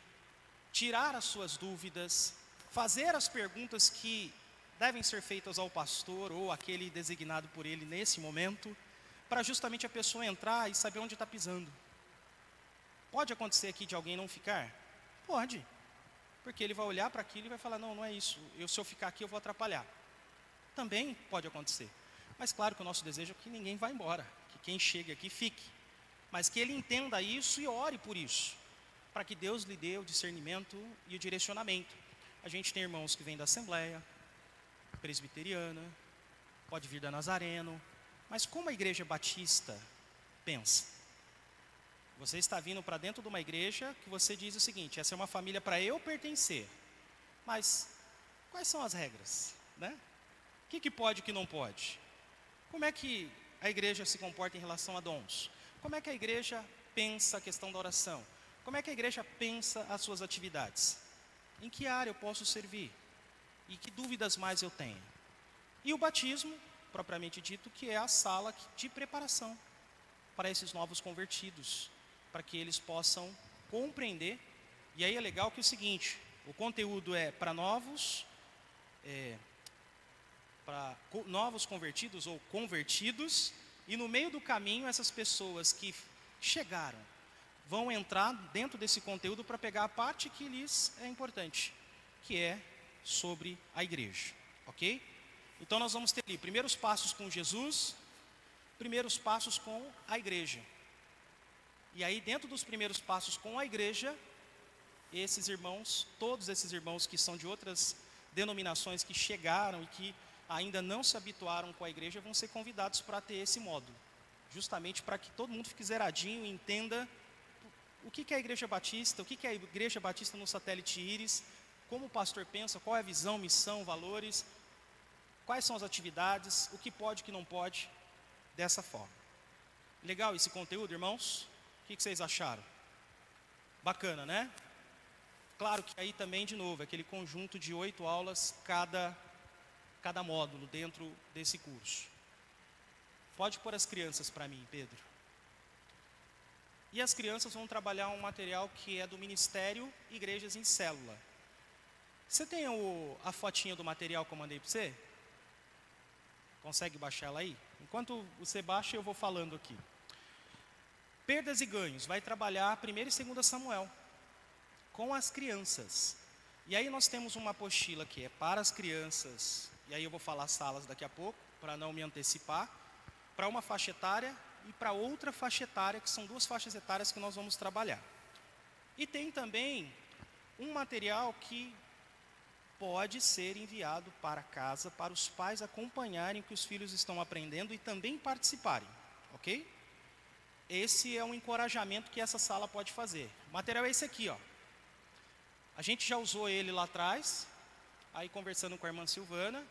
tirar as suas dúvidas, fazer as perguntas que devem ser feitas ao pastor ou aquele designado por ele nesse momento, para justamente a pessoa entrar e saber onde está pisando. Pode acontecer aqui de alguém não ficar? Pode, porque ele vai olhar para aquilo e vai falar, não é isso, se eu ficar aqui eu vou atrapalhar. Também pode acontecer, mas claro que o nosso desejo é que ninguém vá embora, que quem chegue aqui fique, mas que ele entenda isso e ore por isso, para que Deus lhe dê o discernimento e o direcionamento. A gente tem irmãos que vêm da Assembleia Presbiteriana, pode vir da Nazareno, mas como a igreja batista pensa? Você está vindo para dentro de uma igreja que você diz o seguinte, essa é uma família para eu pertencer, mas quais são as regras, né? O que pode e o que não pode? Como é que a igreja se comporta em relação a dons? Como é que a igreja pensa a questão da oração? Como é que a igreja pensa as suas atividades? Em que área eu posso servir? E que dúvidas mais eu tenho? E o batismo, propriamente dito, que é a sala de preparação para esses novos convertidos, para que eles possam compreender. E aí é legal que é o seguinte, o conteúdo é para novos convertidos ou convertidos, e no meio do caminho essas pessoas que chegaram vão entrar dentro desse conteúdo para pegar a parte que lhes é importante, que é sobre a igreja, ok? Então nós vamos ter ali primeiros passos com Jesus, primeiros passos com a igreja. E aí dentro dos primeiros passos com a igreja, esses irmãos, todos esses irmãos que são de outras denominações que chegaram e que ainda não se habituaram com a igreja, vão ser convidados para ter esse módulo, justamente para que todo mundo fique zeradinho e entenda o que é a igreja batista, o que é a igreja batista no satélite Íris, como o pastor pensa, qual é a visão, missão, valores, quais são as atividades, o que pode e o que não pode, dessa forma. Legal esse conteúdo, irmãos? O que vocês acharam? Bacana, né? Claro que aí também, de novo, é aquele conjunto de 8 aulas cada módulo dentro desse curso. Pode pôr as crianças para mim, Pedro. E as crianças vão trabalhar um material que é do Ministério Igrejas em Célula. Você tem a fotinha do material que eu mandei para você? Consegue baixar ela aí? Enquanto você baixa, eu vou falando aqui. Perdas e ganhos, vai trabalhar 1º e 2º Samuel, com as crianças. E aí nós temos uma apostila que é para as crianças, e aí eu vou falar salas daqui a pouco, para não me antecipar, para uma faixa etária e para outra faixa etária, que são 2 faixas etárias que nós vamos trabalhar. E tem também um material que pode ser enviado para casa, para os pais acompanharem o que os filhos estão aprendendo e também participarem, ok? Esse é um encorajamento que essa sala pode fazer. O material é esse aqui, ó. A gente já usou ele lá atrás, aí conversando com a irmã Silvana.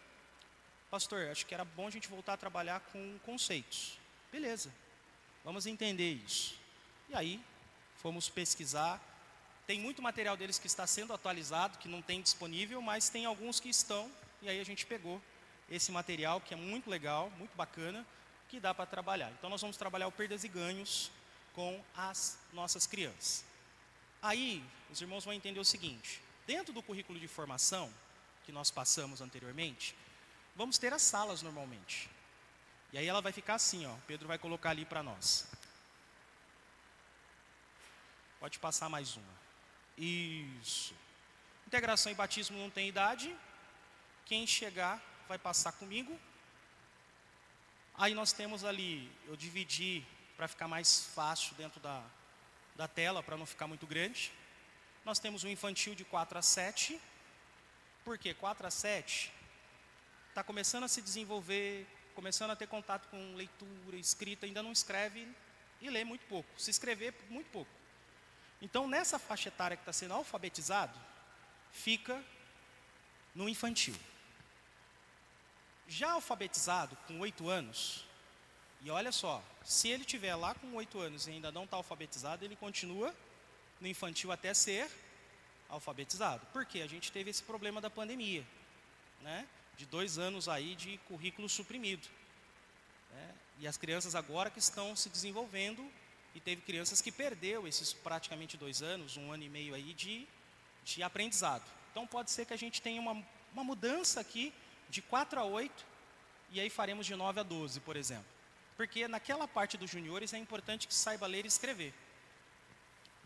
Pastor, acho que era bom a gente voltar a trabalhar com conceitos. Beleza, vamos entender isso. E aí, fomos pesquisar. Tem muito material deles que está sendo atualizado, que não tem disponível, mas tem alguns que estão. E aí a gente pegou esse material, que é muito legal, muito bacana, que dá para trabalhar. Então nós vamos trabalhar o perdas e ganhos com as nossas crianças. Aí, os irmãos vão entender o seguinte: dentro do currículo de formação, que nós passamos anteriormente, vamos ter as salas normalmente. E aí ela vai ficar assim, ó. Pedro vai colocar ali para nós. Pode passar mais uma. Isso. Integração e batismo não tem idade. Quem chegar vai passar comigo. Aí nós temos ali, eu dividi para ficar mais fácil dentro da tela, para não ficar muito grande. Nós temos um infantil de 4 a 7. Por quê? 4 a 7 está começando a se desenvolver, começando a ter contato com leitura, escrita, ainda não escreve e lê muito pouco. Se escrever, muito pouco. Então, nessa faixa etária que está sendo alfabetizado, fica no infantil. Já alfabetizado, com 8 anos, e olha só, se ele estiver lá com 8 anos e ainda não está alfabetizado, ele continua no infantil até ser alfabetizado. Por quê? A gente teve esse problema da pandemia, né? De 2 anos aí de currículo suprimido, né? E as crianças agora que estão se desenvolvendo, e teve crianças que perdeu esses praticamente 2 anos, 1 ano e meio aí de aprendizado. Então pode ser que a gente tenha uma mudança aqui de 4 a 8, e aí faremos de 9 a 12, por exemplo. Porque naquela parte dos juniores é importante que saiba ler e escrever,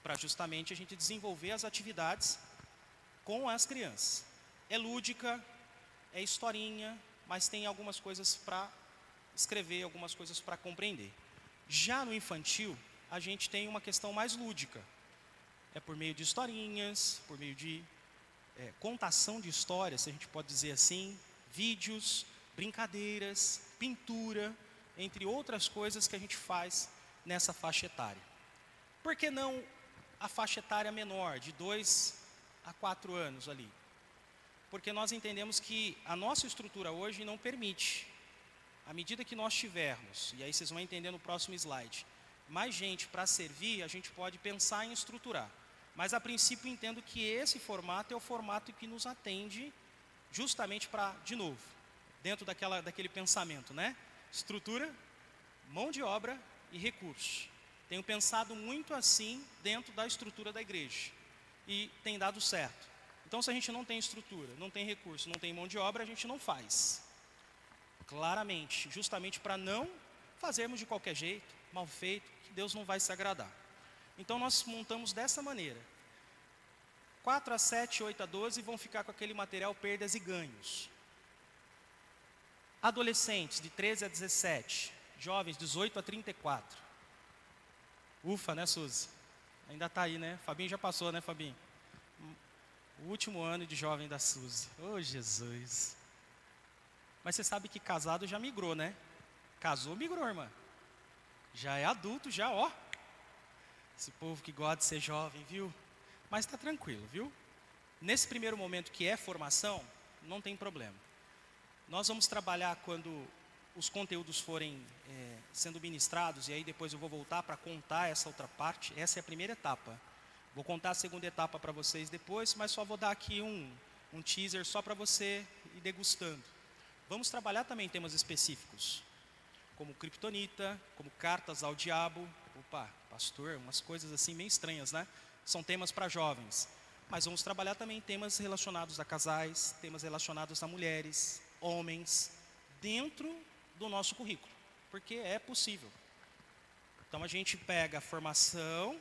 para justamente a gente desenvolver as atividades com as crianças. É lúdica, é historinha, mas tem algumas coisas para escrever, algumas coisas para compreender. Já no infantil, a gente tem uma questão mais lúdica. É por meio de historinhas, por meio de contação de histórias, se a gente pode dizer assim, vídeos, brincadeiras, pintura, entre outras coisas que a gente faz nessa faixa etária. Por que não a faixa etária menor, de 2 a 4 anos ali? Porque nós entendemos que a nossa estrutura hoje não permite. À medida que nós tivermos, e aí vocês vão entender no próximo slide, mais gente para servir, a gente pode pensar em estruturar. Mas a princípio entendo que esse formato é o formato que nos atende justamente para, de novo, dentro daquele pensamento, né? Estrutura, mão de obra e recursos. Tenho pensado muito assim dentro da estrutura da igreja. E tem dado certo. Então, se a gente não tem estrutura, não tem recurso, não tem mão de obra, a gente não faz. Claramente, justamente para não fazermos de qualquer jeito, mal feito, que Deus não vai se agradar. Então, nós montamos dessa maneira. 4 a 7, 8 a 12 vão ficar com aquele material perdas e ganhos. Adolescentes de 13 a 17, jovens 18 a 34. Ufa, né, Suzy? Ainda está aí, né? Fabinho já passou, né, Fabinho? O último ano de jovem da Suzy. Oh, Jesus. Mas você sabe que casado já migrou, né? Casou, migrou, irmã. Já é adulto, já, ó. Esse povo que gosta de ser jovem, viu? Mas está tranquilo, viu? Nesse primeiro momento que é formação, não tem problema. Nós vamos trabalhar quando os conteúdos forem sendo ministrados, e aí depois eu vou voltar para contar essa outra parte. Essa é a primeira etapa. Vou contar a segunda etapa para vocês depois, mas só vou dar aqui um teaser só para você ir degustando. Vamos trabalhar também temas específicos, como criptonita, como cartas ao diabo. Opa, pastor, umas coisas assim meio estranhas, né? São temas para jovens. Mas vamos trabalhar também temas relacionados a casais, temas relacionados a mulheres, homens, dentro do nosso currículo, porque é possível. Então a gente pega a formação,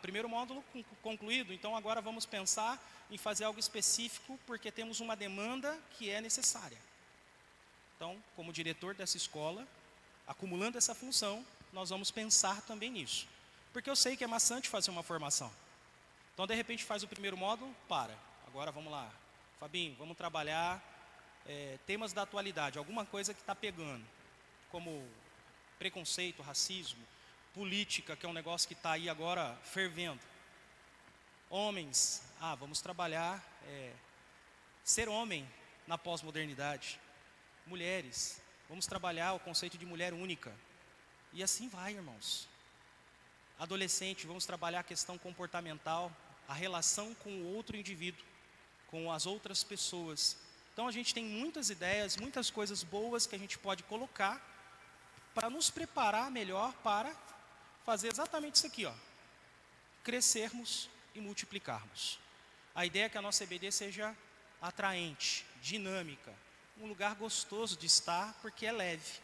primeiro módulo concluído, então agora vamos pensar em fazer algo específico, porque temos uma demanda que é necessária. Então, como diretor dessa escola, acumulando essa função, nós vamos pensar também nisso. Porque eu sei que é maçante fazer uma formação. Então, de repente, faz o primeiro módulo, agora vamos lá. Fabinho, vamos trabalhar temas da atualidade, alguma coisa que está pegando, como preconceito, racismo, política, que é um negócio que está aí agora fervendo. Homens, vamos trabalhar ser homem na pós-modernidade. Mulheres, vamos trabalhar o conceito de mulher única. E assim vai, irmãos. Adolescente, vamos trabalhar a questão comportamental, a relação com o outro indivíduo, com as outras pessoas. Então a gente tem muitas ideias, muitas coisas boas que a gente pode colocar para nos preparar melhor para fazer exatamente isso aqui, crescermos e multiplicarmos. A ideia é que a nossa EBD seja atraente, dinâmica, um lugar gostoso de estar, porque é leve.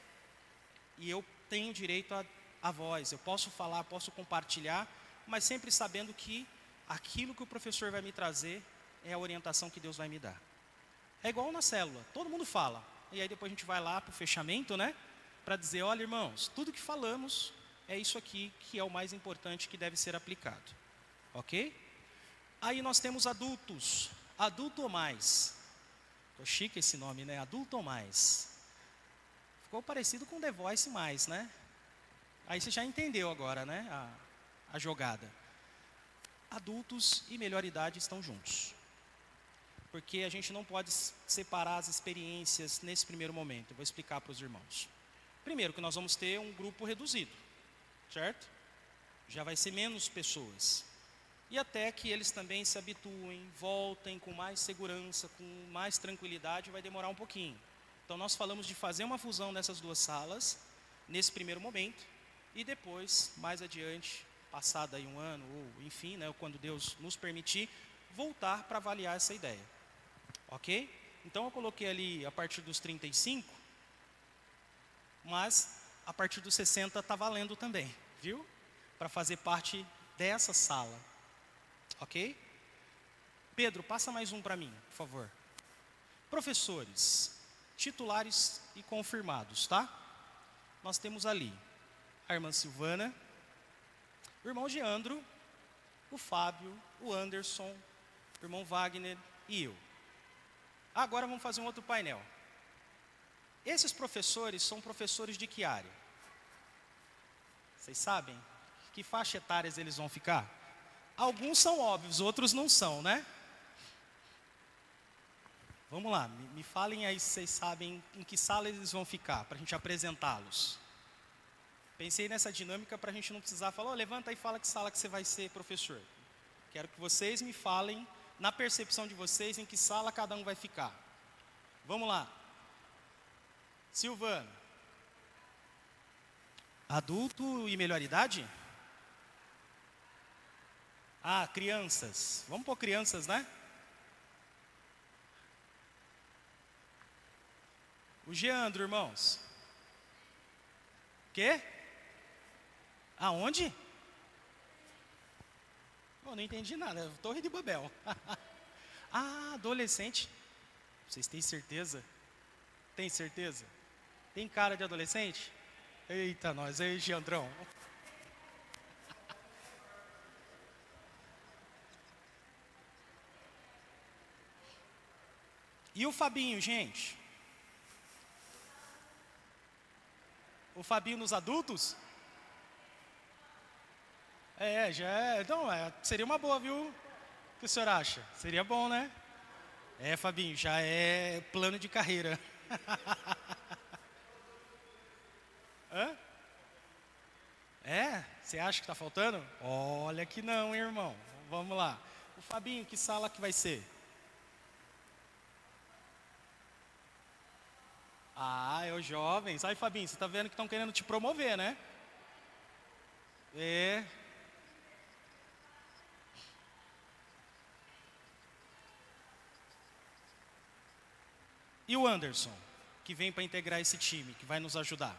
E eu tenho direito à voz, eu posso falar, posso compartilhar, mas sempre sabendo que aquilo que o professor vai me trazer é a orientação que Deus vai me dar. É igual na célula, todo mundo fala, e aí depois a gente vai lá para o fechamento, né? Para dizer, olha irmãos, tudo que falamos é isso aqui que é o mais importante que deve ser aplicado. Ok? Aí nós temos adultos, adulto ou mais. Ficou chique esse nome, né? Adulto ou mais. Ficou parecido com The Voice mais, né? Aí você já entendeu agora, né? A jogada. Adultos e melhor idade estão juntos. Porque a gente não pode separar as experiências nesse primeiro momento. Eu vou explicar para os irmãos. Primeiro, que nós vamos ter um grupo reduzido, certo? Já vai ser menos pessoas. E até que eles também se habituem, voltem com mais segurança, com mais tranquilidade, vai demorar um pouquinho. Então nós falamos de fazer uma fusão dessas duas salas, nesse primeiro momento, e depois, mais adiante, passado aí um ano, ou enfim, né, quando Deus nos permitir, voltar para avaliar essa ideia. Ok? Então eu coloquei ali a partir dos 35, mas a partir dos 60 está valendo também, viu? Para fazer parte dessa sala. Ok? Pedro, passa mais um para mim, por favor. Professores, titulares e confirmados, tá? Nós temos ali a irmã Silvana, o irmão Geandro, o Fábio, o Anderson, o irmão Wagner e eu. Agora vamos fazer um outro painel. Esses professores são professores de que área? Vocês sabem? Que faixa etárias eles vão ficar? Alguns são óbvios, outros não são, né? Vamos lá, me falem aí se vocês sabem em que sala eles vão ficar, para a gente apresentá-los. Pensei nessa dinâmica para a gente não precisar falar, levanta aí e fala que sala que você vai ser professor. Quero que vocês me falem, na percepção de vocês, em que sala cada um vai ficar. Vamos lá. Silvano. Adulto e melhor idade? Crianças. Vamos pôr crianças, né? O Geandro, irmãos. Quê? Aonde? Não entendi nada. Torre de Babel. Adolescente. Vocês têm certeza? Tem certeza? Tem cara de adolescente? Eita, nós. Aí, Geandrão. E o Fabinho, gente? O Fabinho nos adultos? Então, seria uma boa, viu? O que o senhor acha? Seria bom, né? Fabinho, já é plano de carreira. Hã? Você acha que está faltando? Olha que não, hein, irmão. Vamos lá. O Fabinho, que sala que vai ser? Ah, é os jovens. Aí, Fabinho, você está vendo que estão querendo te promover, né? É. E o Anderson, que vem para integrar esse time, que vai nos ajudar?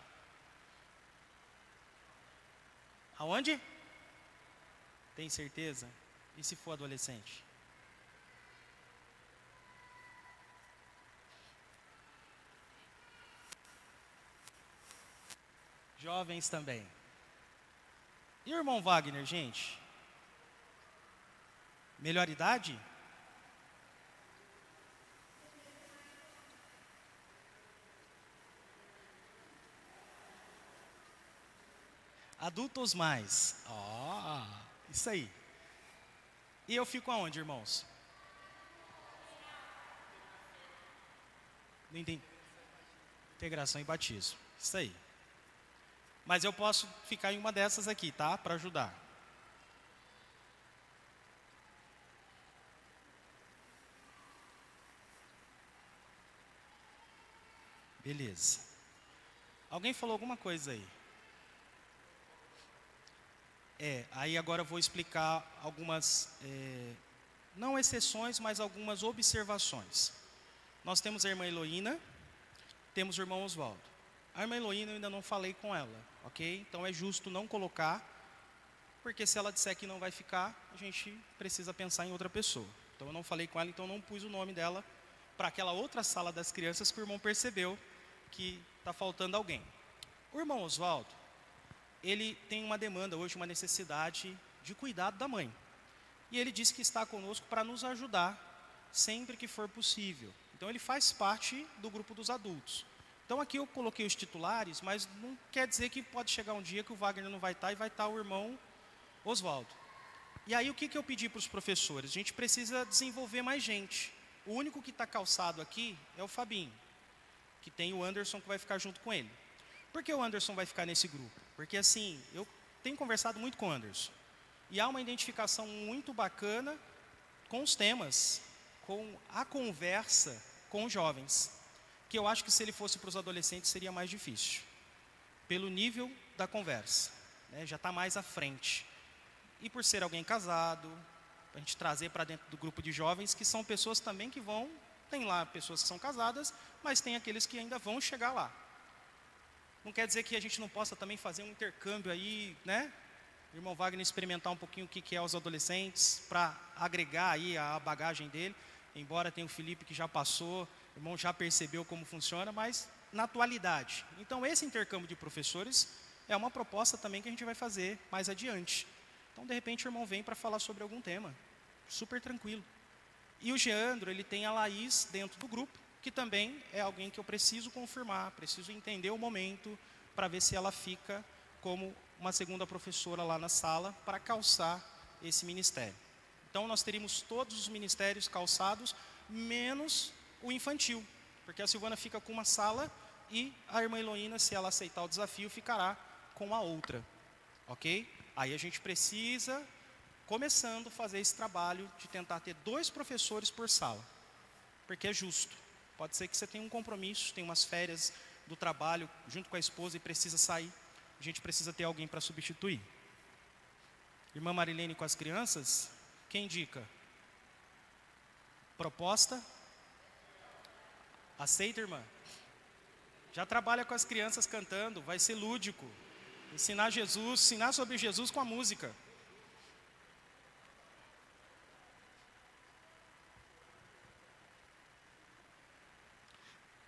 Aonde? Tem certeza? E se for adolescente? Jovens também. E o irmão Wagner, gente? Melhor idade? Adultos mais. Ó, isso aí. E eu fico aonde, irmãos? Não entendi. Integração e batismo. Isso aí. Mas eu posso ficar em uma dessas aqui, tá? Para ajudar. Beleza. Alguém falou alguma coisa aí? Aí agora eu vou explicar algumas, não exceções, mas algumas observações. Nós temos a irmã Heloína, temos o irmão Oswaldo. A irmã Heloína eu ainda não falei com ela, ok? Então é justo não colocar, porque se ela disser que não vai ficar, a gente precisa pensar em outra pessoa. Então eu não falei com ela, então não pus o nome dela para aquela outra sala das crianças que o irmão percebeu que está faltando alguém. O irmão Oswaldo, ele tem uma demanda hoje, uma necessidade de cuidado da mãe. E ele disse que está conosco para nos ajudar sempre que for possível. Então ele faz parte do grupo dos adultos. Então aqui eu coloquei os titulares, mas não quer dizer que pode chegar um dia que o Wagner não vai estar e vai estar o irmão Oswaldo. E aí o que eu pedi para os professores? A gente precisa desenvolver mais gente. O único que está calçado aqui é o Fabinho, que tem o Anderson que vai ficar junto com ele. Por que o Anderson vai ficar nesse grupo? Porque assim, eu tenho conversado muito com o Anderson. E há uma identificação muito bacana com os temas, com a conversa com os jovens. Que eu acho que se ele fosse para os adolescentes seria mais difícil. Pelo nível da conversa, né, já está mais à frente. E por ser alguém casado, a gente trazer para dentro do grupo de jovens, que são pessoas também que vão, tem lá pessoas que são casadas, mas tem aqueles que ainda vão chegar lá. Não quer dizer que a gente não possa também fazer um intercâmbio aí, né? O irmão Wagner experimentar um pouquinho o que é os adolescentes, para agregar aí a bagagem dele. Embora tenha o Felipe que já passou, o irmão já percebeu como funciona, mas na atualidade. Então esse intercâmbio de professores é uma proposta também que a gente vai fazer mais adiante. Então de repente o irmão vem para falar sobre algum tema, super tranquilo. E o Geandro, ele tem a Laís dentro do grupo, que também é alguém que eu preciso confirmar, preciso entender o momento, para ver se ela fica como uma segunda professora lá na sala, para calçar esse ministério. Então nós teríamos todos os ministérios calçados, menos o infantil, porque a Silvana fica com uma sala e a irmã Heloína, se ela aceitar o desafio, ficará com a outra, ok? Aí a gente precisa, começando a fazer esse trabalho de tentar ter 2 professores por sala, porque é justo. Pode ser que você tenha um compromisso, tem umas férias do trabalho junto com a esposa e precisa sair. A gente precisa ter alguém para substituir. Irmã Marilene com as crianças, quem indica? Proposta? Aceita, irmã? Já trabalha com as crianças cantando, vai ser lúdico. Ensinar Jesus, ensinar sobre Jesus com a música.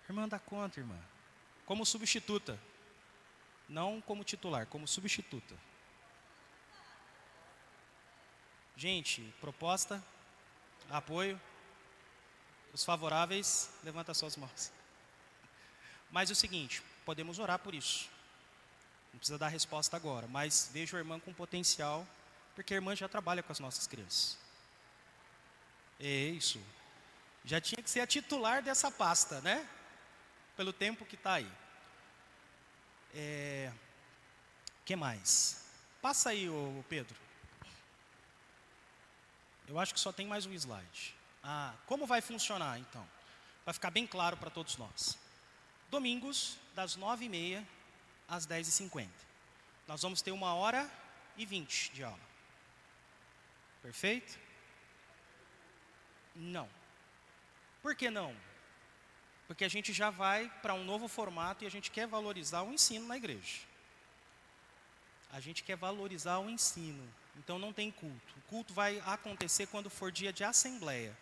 Irmã, dá conta, irmã. Como substituta. Não como titular, como substituta. Gente, proposta, apoio. Os favoráveis, levanta suas mãos. Mas é o seguinte, podemos orar por isso. Não precisa dar resposta agora, mas vejo a irmã com potencial, porque a irmã já trabalha com as nossas crianças. É isso. Já tinha que ser a titular dessa pasta, né? Pelo tempo que está aí. Que mais? Passa aí, ô Pedro. Eu acho que só tem mais um slide. Ah, como vai funcionar então? Vai ficar bem claro para todos nós. Domingos, das 9h30 às 10h50. Nós vamos ter 1h20 de aula. Perfeito? Não. Por que não? Porque a gente já vai para um novo formato e a gente quer valorizar o ensino na igreja. A gente quer valorizar o ensino. Então não tem culto. O culto vai acontecer quando for dia de assembleia.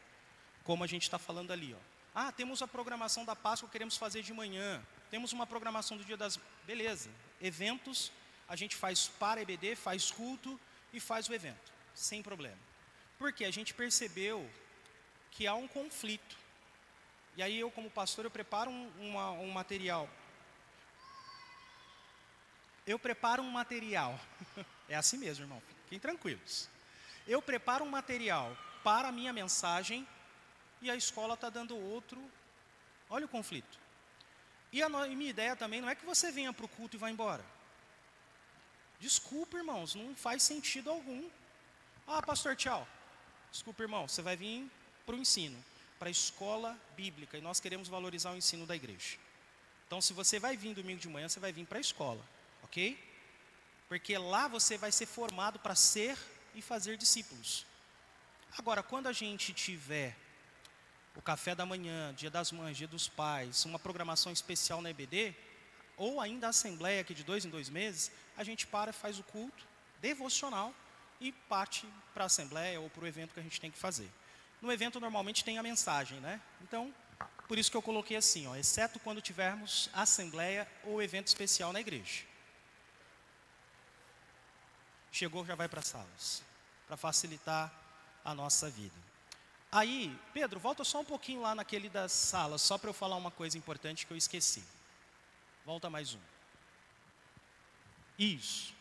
Como a gente está falando ali, ó. Ah, temos a programação da Páscoa, queremos fazer de manhã. Temos uma programação do dia das... Beleza. Eventos, a gente faz para EBD, faz culto e faz o evento. Sem problema. Porque a gente percebeu que há um conflito. E aí eu, como pastor, eu preparo um material. Eu preparo um material. É assim mesmo, irmão. Fiquem tranquilos. Eu preparo um material para a minha mensagem e a escola está dando outro. Olha o conflito. E minha ideia também não é que você venha para o culto e vá embora. Desculpa, irmãos, não faz sentido algum. Ah, pastor, tchau. Desculpa, irmão, você vai vir para o ensino, para a escola bíblica, e nós queremos valorizar o ensino da igreja. Então, se você vai vir domingo de manhã, você vai vir para a escola, ok? Porque lá você vai ser formado para ser e fazer discípulos. Agora, quando a gente tiver o café da manhã, dia das mães, dia dos pais, uma programação especial na EBD, ou ainda a assembleia, que de 2 em 2 meses, a gente para, faz o culto devocional e parte para a assembleia ou para o evento que a gente tem que fazer. No evento normalmente tem a mensagem, né? Então, por isso que eu coloquei assim, ó, exceto quando tivermos assembleia ou evento especial na igreja. Chegou, já vai para as salas, para facilitar a nossa vida. Aí, Pedro, volta só um pouquinho lá naquele das salas, só para eu falar uma coisa importante que eu esqueci. Volta mais um. Isso.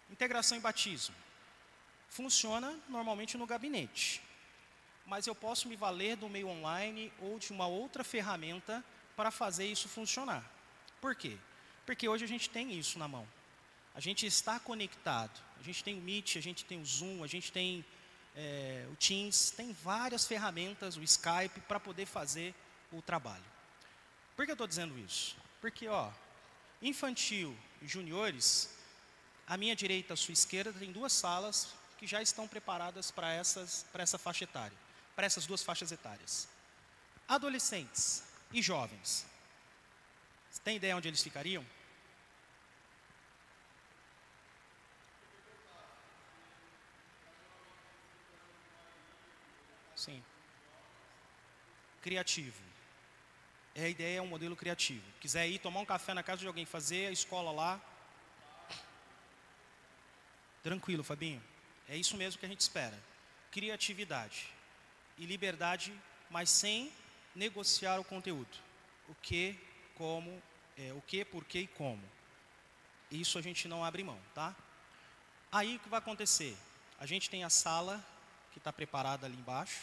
Integração e batismo. Funciona normalmente no gabinete. Mas eu posso me valer do meio online ou de uma outra ferramenta para fazer isso funcionar. Por quê? Porque hoje a gente tem isso na mão. A gente está conectado. A gente tem o Meet, a gente tem o Zoom, a gente tem o Teams, tem várias ferramentas, o Skype, para poder fazer o trabalho. Por que eu estou dizendo isso? Porque, ó, infantil e juniores, à minha direita, à sua esquerda, tem 2 salas que já estão preparadas para essa faixa etária, para essas 2 faixas etárias. Adolescentes e jovens. Você tem ideia onde eles ficariam? Sim. Criativo. A ideia é um modelo criativo. Quiser ir tomar um café na casa de alguém, fazer a escola lá. Tranquilo, Fabinho. É isso mesmo que a gente espera. Criatividade e liberdade, mas sem negociar o conteúdo. O que, como, o que, por que e como. Isso a gente não abre mão, tá? Aí o que vai acontecer? A gente tem a sala que está preparada ali embaixo.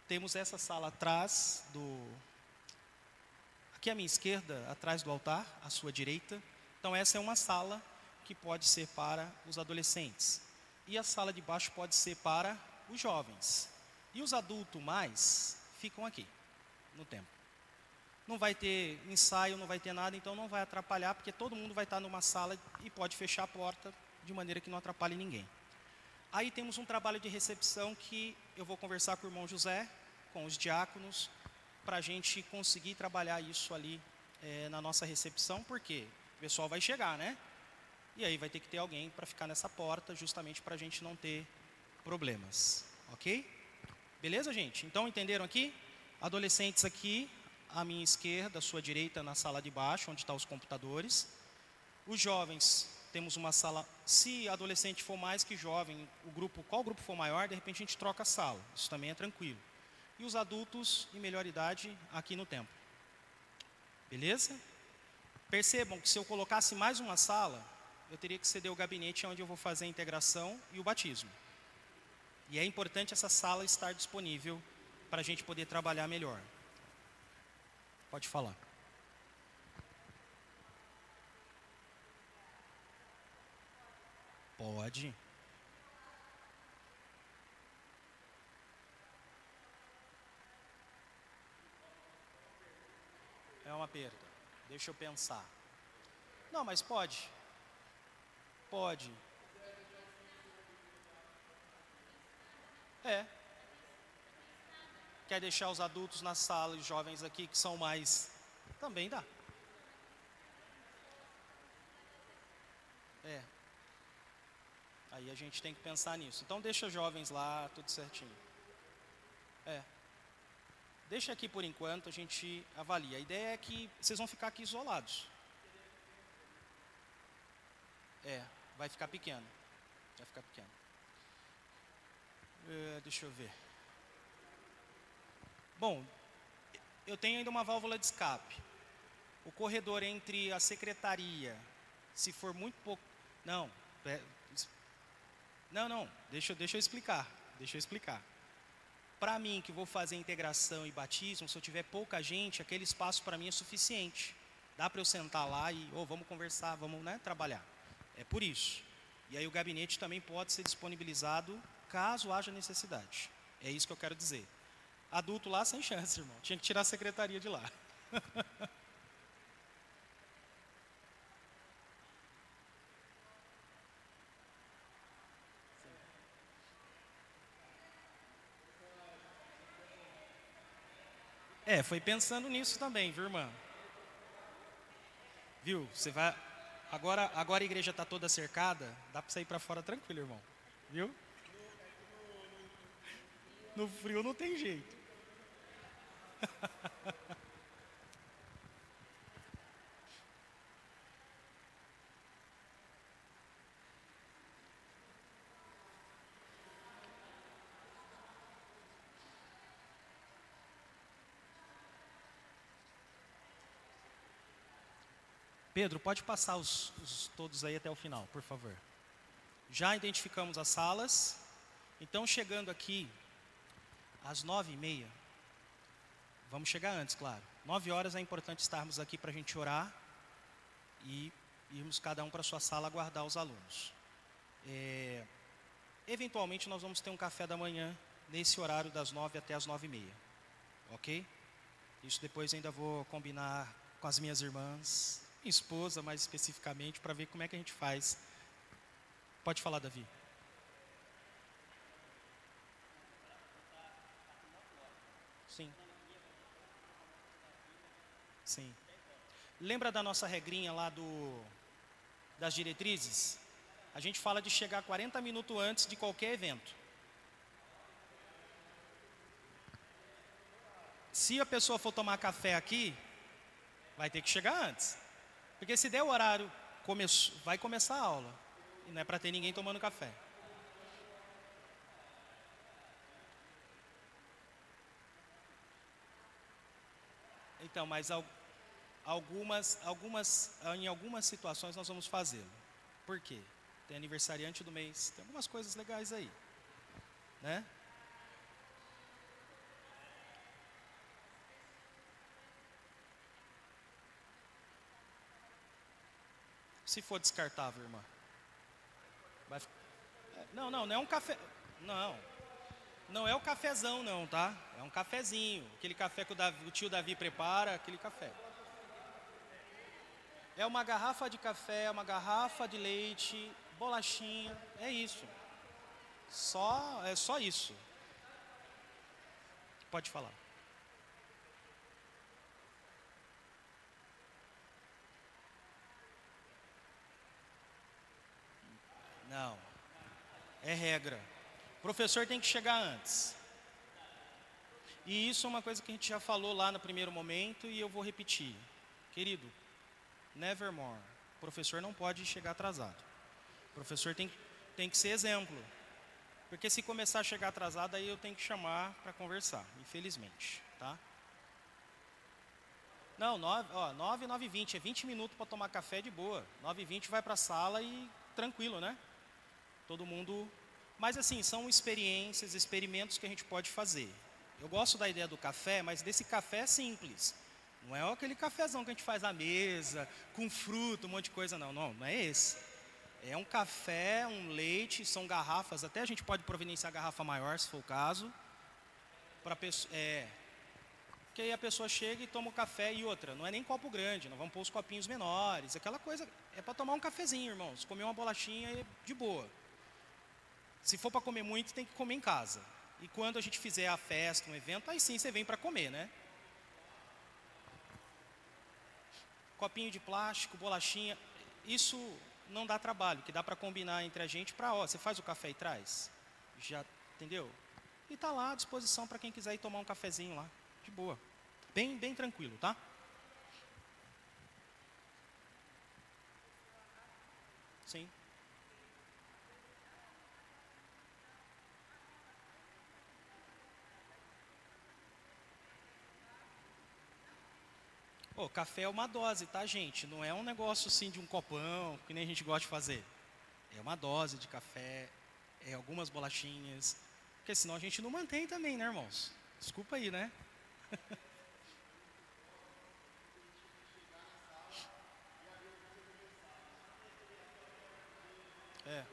Temos essa sala atrás aqui à minha esquerda, atrás do altar, à sua direita. Então essa é uma sala que pode ser para os adolescentes. E a sala de baixo pode ser para os jovens. E os adultos mais ficam aqui, no templo. Não vai ter ensaio, não vai ter nada, então não vai atrapalhar, porque todo mundo vai estar numa sala e pode fechar a porta de maneira que não atrapalhe ninguém. Aí temos um trabalho de recepção que eu vou conversar com o irmão José, com os diáconos, para a gente conseguir trabalhar isso ali na nossa recepção, porque o pessoal vai chegar, né? E aí vai ter que ter alguém para ficar nessa porta, justamente para a gente não ter problemas, ok? Beleza, gente? Então entenderam aqui? Adolescentes aqui, à minha esquerda, à sua direita, na sala de baixo, onde estão os computadores. Os jovens, temos uma sala, se adolescente for mais que jovem, qual grupo for maior, de repente a gente troca a sala, isso também é tranquilo. E os adultos em melhor idade aqui no templo. Beleza? Percebam que se eu colocasse mais uma sala, eu teria que ceder o gabinete onde eu vou fazer a integração e o batismo. E é importante essa sala estar disponível para a gente poder trabalhar melhor. Pode falar. Pode. perda. Deixa eu pensar. Não, mas pode. Pode. É. Quer deixar os adultos na sala e os jovens aqui que são mais... Também dá. É. Aí a gente tem que pensar nisso. Então deixa os jovens lá, tudo certinho. É. Deixa aqui por enquanto, a gente avalia. A ideia é que vocês vão ficar aqui isolados. É, vai ficar pequeno. Vai ficar pequeno. Deixa eu ver. Bom, eu tenho ainda uma válvula de escape. O corredor entre a secretaria, se for muito pouco... Não, deixa eu explicar. Para mim, que vou fazer integração e batismo, se eu tiver pouca gente, aquele espaço para mim é suficiente. Dá para eu sentar lá e, vamos conversar, vamos, né, trabalhar. É por isso. E aí o gabinete também pode ser disponibilizado caso haja necessidade. É isso que eu quero dizer. Adulto lá, sem chance, irmão. Tinha que tirar a secretaria de lá. Foi pensando nisso também, viu, irmã? Viu? Você vai... Agora a igreja está toda cercada, dá para sair para fora tranquilo, irmão. Viu? No frio não tem jeito. Pedro, pode passar todos aí até o final, por favor. Já identificamos as salas. Então, chegando aqui às 9h30, vamos chegar antes, claro. 9h é importante estarmos aqui para a gente orar e irmos cada um para a sua sala aguardar os alunos. Eventualmente, nós vamos ter um café da manhã nesse horário das 9 até as 9h30. Ok? Isso depois ainda vou combinar com as minhas irmãs, minha esposa mais especificamente, para ver como é que a gente faz. Pode falar, Davi. Sim. Sim. Lembra da nossa regrinha lá das diretrizes? A gente fala de chegar 40 minutos antes de qualquer evento. Se a pessoa for tomar café aqui, vai ter que chegar antes. Porque se der o horário, vai começar a aula. E não é para ter ninguém tomando café. Então, mas em algumas situações nós vamos fazê-lo. Por quê? Tem aniversariante do mês, tem algumas coisas legais aí, né? Se for descartável, irmã. Não é um café. Não é o cafezão não, tá? É um cafezinho, aquele café que o tio Davi prepara, aquele café. É uma garrafa de café, uma garrafa de leite, bolachinha, é isso. É só isso. Pode falar. Não. É regra. O professor tem que chegar antes. E isso é uma coisa que a gente já falou lá no primeiro momento e eu vou repetir. Querido, nevermore. O professor não pode chegar atrasado. O professor tem que ser exemplo. Porque se começar a chegar atrasado, aí eu tenho que chamar para conversar, infelizmente, tá? Não, 9, 9h20, é 20 minutos para tomar café de boa. 9h20 vai para a sala e tranquilo, né? Todo mundo... Mas assim, são experiências, experimentos que a gente pode fazer. Eu gosto da ideia do café, mas desse café simples. Não é aquele cafezão que a gente faz à mesa, com fruta, um monte de coisa, não é esse. É um café, um leite, são garrafas, até a gente pode providenciar garrafa maior, se for o caso. Para pessoa, Que aí a pessoa chega e toma o café e outra, não é nem copo grande, nós vamos pôr os copinhos menores, aquela coisa, é para tomar um cafezinho, irmãos, comer uma bolachinha é de boa. Se for para comer muito, tem que comer em casa. E quando a gente fizer a festa, um evento, aí sim você vem para comer, né? Copinho de plástico, bolachinha, isso não dá trabalho, que dá para combinar entre a gente para, ó, você faz o café e traz. Já, entendeu? E tá lá à disposição para quem quiser ir tomar um cafezinho lá, de boa. Bem, bem tranquilo, tá? Sim. Ô, café é uma dose, tá, gente? Não é um negócio assim de um copão, que nem a gente gosta de fazer. É uma dose de café, é algumas bolachinhas. Porque senão a gente não mantém também, né, irmãos? Desculpa aí, né? É.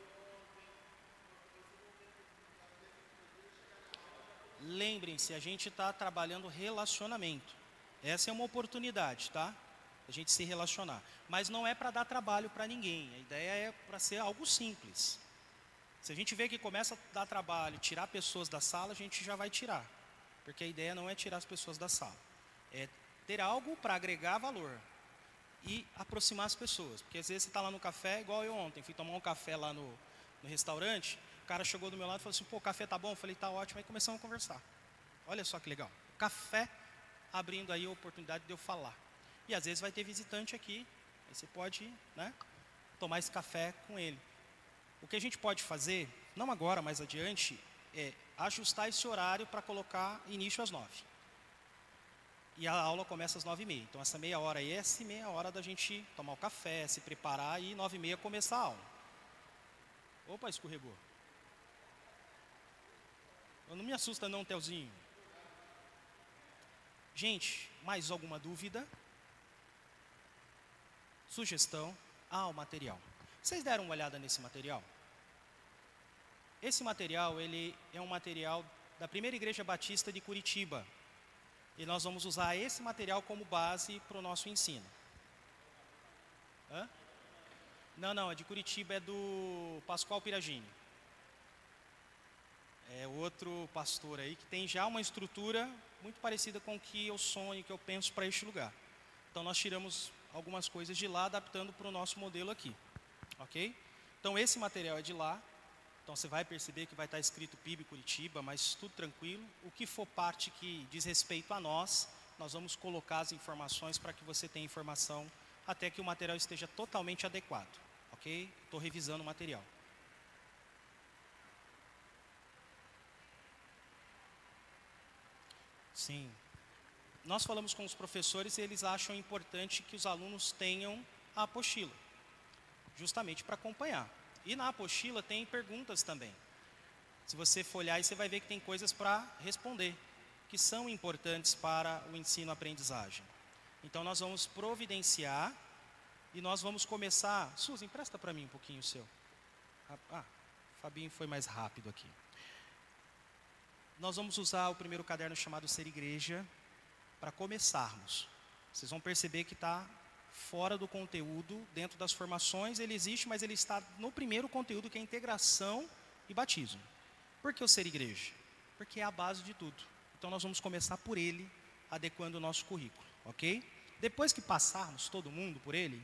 Lembrem-se, a gente está trabalhando relacionamento. Essa é uma oportunidade, tá? A gente se relacionar. Mas não é para dar trabalho para ninguém. A ideia é para ser algo simples. Se a gente vê que começa a dar trabalho, tirar pessoas da sala, a gente já vai tirar. Porque a ideia não é tirar as pessoas da sala. É ter algo para agregar valor e aproximar as pessoas. Porque às vezes você está lá no café, igual eu ontem, fui tomar um café lá no restaurante, o cara chegou do meu lado e falou assim, pô, o café tá bom? Eu falei, tá ótimo, aí começamos a conversar. Olha só que legal. Café abrindo aí a oportunidade de eu falar. E às vezes vai ter visitante aqui, aí você pode, né, tomar esse café com ele. O que a gente pode fazer, não agora, mais adiante, é ajustar esse horário para colocar início às 9. E a aula começa às 9h30. Então essa meia hora aí é essa meia hora da gente tomar o café, se preparar e 9h30 começar a aula. Opa, escorregou. Não me assusta não, Telzinho. Gente, mais alguma dúvida? Sugestão? O material. Vocês deram uma olhada nesse material? Esse material, ele é um material da Primeira Igreja Batista de Curitiba. E nós vamos usar esse material como base para o nosso ensino. Hã? Não, é de Curitiba, é do Pascoal Piragini. É outro pastor aí que tem já uma estrutura muito parecida com o que eu sonho, que eu penso para este lugar. Então nós tiramos algumas coisas de lá, adaptando para o nosso modelo aqui. Ok? Então esse material é de lá. Então você vai perceber que vai estar escrito PIB Curitiba, mas tudo tranquilo. O que for parte que diz respeito a nós vamos colocar as informações para que você tenha informação até que o material esteja totalmente adequado. Ok? Estou revisando o material. Sim. Nós falamos com os professores e eles acham importante que os alunos tenham a apostila, justamente para acompanhar. E na apostila tem perguntas também. Se você for olhar, você vai ver que tem coisas para responder, que são importantes para o ensino-aprendizagem. Então nós vamos providenciar e nós vamos começar... Suzy, empresta para mim um pouquinho o seu. Fabinho foi mais rápido aqui. Nós vamos usar o primeiro caderno chamado Ser Igreja para começarmos. Vocês vão perceber que está fora do conteúdo, dentro das formações ele existe, mas ele está no primeiro conteúdo, que é integração e batismo. Por que o Ser Igreja? Porque é a base de tudo. Então nós vamos começar por ele, adequando o nosso currículo, ok? Depois que passarmos todo mundo por ele,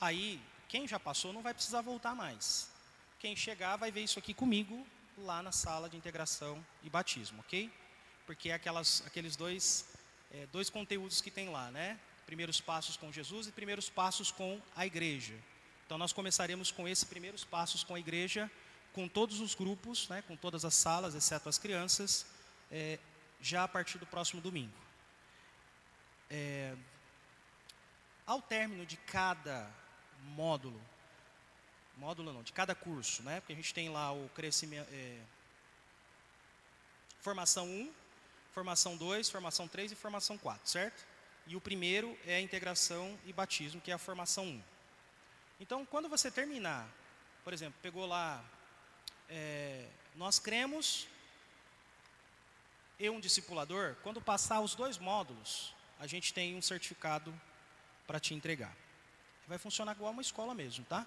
aí quem já passou não vai precisar voltar mais. Quem chegar vai ver isso aqui comigo, lá na sala de integração e batismo, ok? Porque é aqueles dois conteúdos que tem lá, né? Primeiros passos com Jesus e primeiros passos com a igreja. Então nós começaremos com esses primeiros passos com a igreja, com todos os grupos, né? Com todas as salas, exceto as crianças, já a partir do próximo domingo. Ao término de cada de cada curso, né? Porque a gente tem lá o crescimento, formação 1, formação 2, formação 3 e formação 4, certo? E o primeiro é a integração e batismo, que é a formação 1. Então, quando você terminar, por exemplo, pegou lá, nós cremos e um discipulador, quando passar os 2 módulos, a gente tem um certificado para te entregar. Vai funcionar igual uma escola mesmo, tá?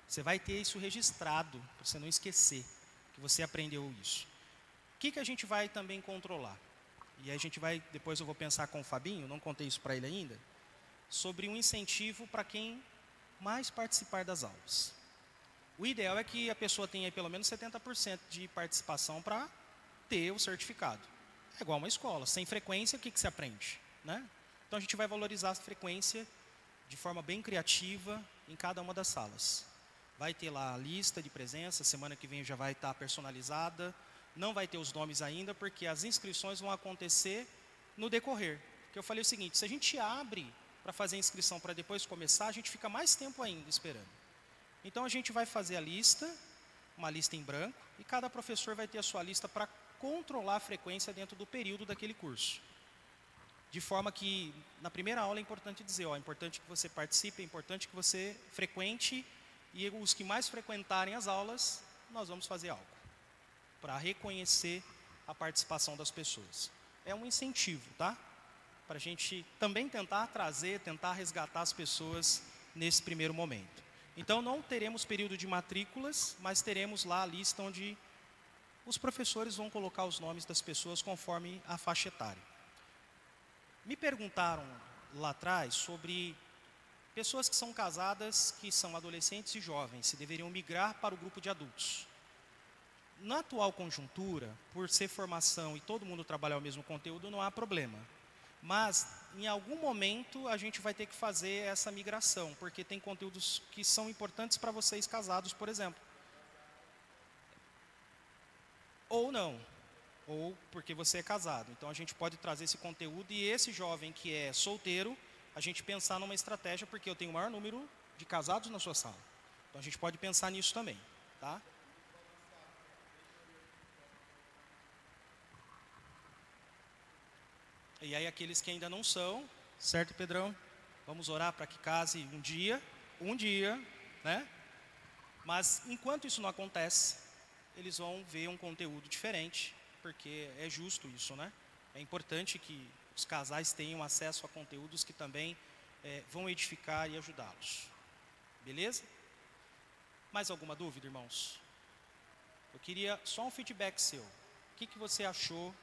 Você vai ter isso registrado, para você não esquecer que você aprendeu isso. O que a gente vai também controlar? E aí a gente vai, depois eu vou pensar com o Fabinho, não contei isso para ele ainda, sobre um incentivo para quem mais participar das aulas. O ideal é que a pessoa tenha pelo menos 70% de participação para ter o certificado. É igual uma escola, sem frequência, o que se aprende? Né? Então a gente vai valorizar a frequência de forma bem criativa em cada uma das salas. Vai ter lá a lista de presença, semana que vem já vai estar personalizada. Não vai ter os nomes ainda, porque as inscrições vão acontecer no decorrer. Porque eu falei o seguinte, se a gente abre para fazer a inscrição para depois começar, a gente fica mais tempo ainda esperando. Então a gente vai fazer a lista, uma lista em branco, e cada professor vai ter a sua lista para controlar a frequência dentro do período daquele curso. De forma que, na primeira aula é importante dizer, é importante que você participe, é importante que você frequente, e os que mais frequentarem as aulas, nós vamos fazer algo para reconhecer a participação das pessoas. É um incentivo, tá? Para a gente também tentar trazer, tentar resgatar as pessoas nesse primeiro momento. Então, não teremos período de matrículas, mas teremos lá a lista onde os professores vão colocar os nomes das pessoas conforme a faixa etária. Me perguntaram lá atrás sobre pessoas que são casadas, que são adolescentes e jovens, se deveriam migrar para o grupo de adultos. Na atual conjuntura, por ser formação e todo mundo trabalhar o mesmo conteúdo, não há problema. Mas, em algum momento, a gente vai ter que fazer essa migração, porque tem conteúdos que são importantes para vocês casados, por exemplo. Ou não, ou porque você é casado. Então, a gente pode trazer esse conteúdo e esse jovem que é solteiro, a gente pensar numa estratégia, porque eu tenho o maior número de casados na sua sala. Então, a gente pode pensar nisso também, tá? E aí aqueles que ainda não são, certo, Pedrão? Vamos orar para que case um dia, né? Mas enquanto isso não acontece, eles vão ver um conteúdo diferente, porque é justo isso, né? É importante que os casais tenham acesso a conteúdos que também vão edificar e ajudá-los. Beleza? Mais alguma dúvida, irmãos? Eu queria só um feedback seu. O que você achou?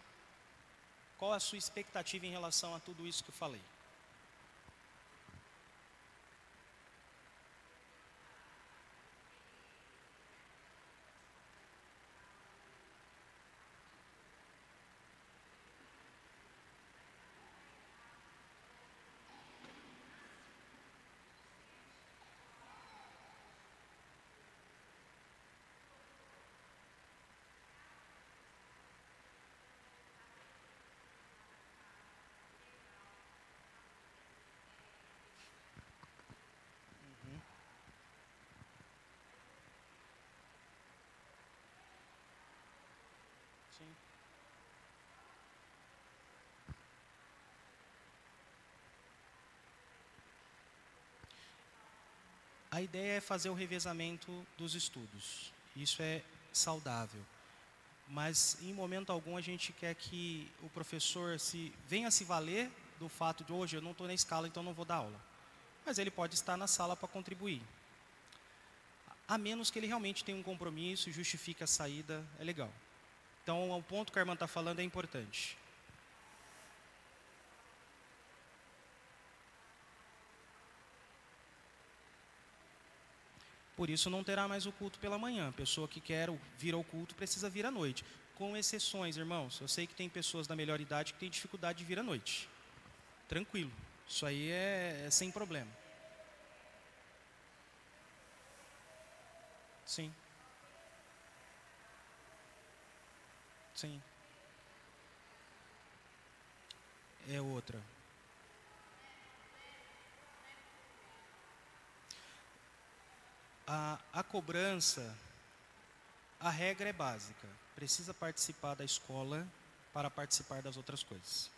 Qual a sua expectativa em relação a tudo isso que eu falei? Sim. A ideia é fazer o revezamento dos estudos. Isso é saudável. Mas, em momento algum, a gente quer que o professor venha se valer do fato de hoje eu não estou na escala, então não vou dar aula. Mas ele pode estar na sala para contribuir. A menos que ele realmente tenha um compromisso e justifique a saída, é legal. Então, o ponto que a irmã está falando é importante. Por isso não terá mais o culto pela manhã. A pessoa que quer vir ao culto precisa vir à noite. Com exceções, irmãos. Eu sei que tem pessoas da melhor idade que têm dificuldade de vir à noite. Tranquilo. Isso aí é sem problema. Sim. Sim. É outra. A cobrança, a regra é básica. Precisa participar da escola para participar das outras coisas.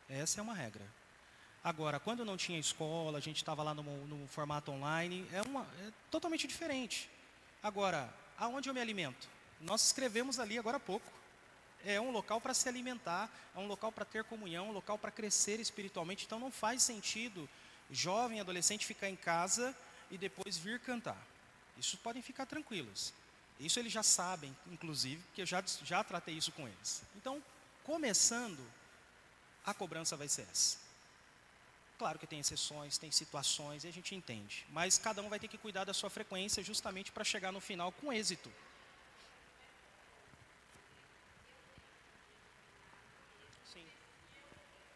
Essa é uma regra. Agora, quando não tinha escola, a gente estava lá no formato online, é totalmente diferente. Agora, aonde eu me alimento? Nós escrevemos ali agora há pouco. É um local para se alimentar, é um local para ter comunhão, um local para crescer espiritualmente. Então não faz sentido jovem, adolescente ficar em casa e depois vir cantar. Isso podem ficar tranquilos. Isso eles já sabem, inclusive, que eu já tratei isso com eles. Então, começando, a cobrança vai ser essa. Claro que tem exceções, tem situações, e a gente entende. Mas cada um vai ter que cuidar da sua frequência justamente para chegar no final com êxito. Sim.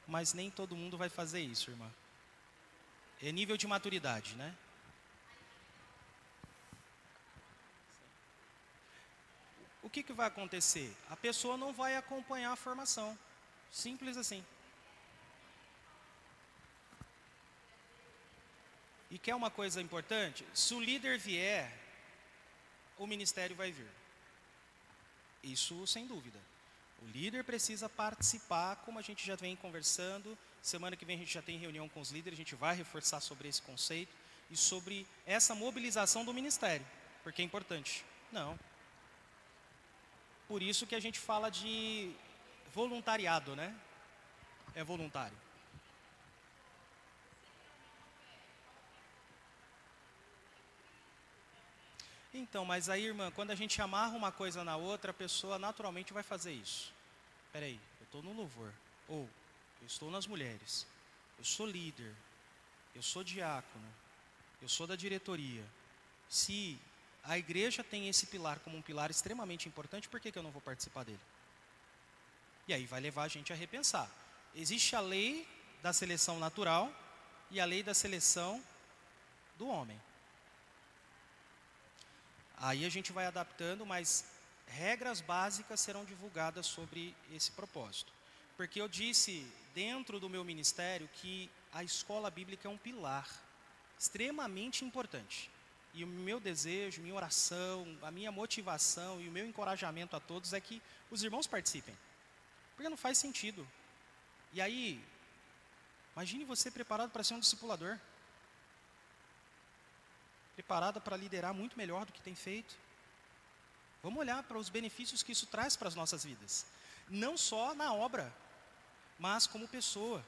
Mas nem todo mundo vai fazer isso, irmã. É nível de maturidade, né? O que vai acontecer? A pessoa não vai acompanhar a formação. Simples assim. E quer uma coisa importante? Se o líder vier, o ministério vai vir. Isso sem dúvida. O líder precisa participar, como a gente já vem conversando. Semana que vem a gente já tem reunião com os líderes, a gente vai reforçar sobre esse conceito e sobre essa mobilização do ministério, porque é importante. Não. Por isso que a gente fala de voluntariado, né? É voluntário. Então, mas aí, irmã, quando a gente amarra uma coisa na outra, a pessoa naturalmente vai fazer isso. Espera aí, eu estou no louvor. Ou, eu estou nas mulheres. Eu sou líder. Eu sou diácono. Eu sou da diretoria. Se a igreja tem esse pilar como um pilar extremamente importante, por que eu não vou participar dele? E aí vai levar a gente a repensar. Existe a lei da seleção natural e a lei da seleção do homem. Aí a gente vai adaptando, mas regras básicas serão divulgadas sobre esse propósito. Porque eu disse dentro do meu ministério que a escola bíblica é um pilar extremamente importante. E o meu desejo, minha oração, a minha motivação e o meu encorajamento a todos é que os irmãos participem. Porque não faz sentido. E aí, imagine você preparado para ser um discipulador. Preparada para liderar muito melhor do que tem feito. Vamos olhar para os benefícios que isso traz para as nossas vidas. Não só na obra, mas como pessoa.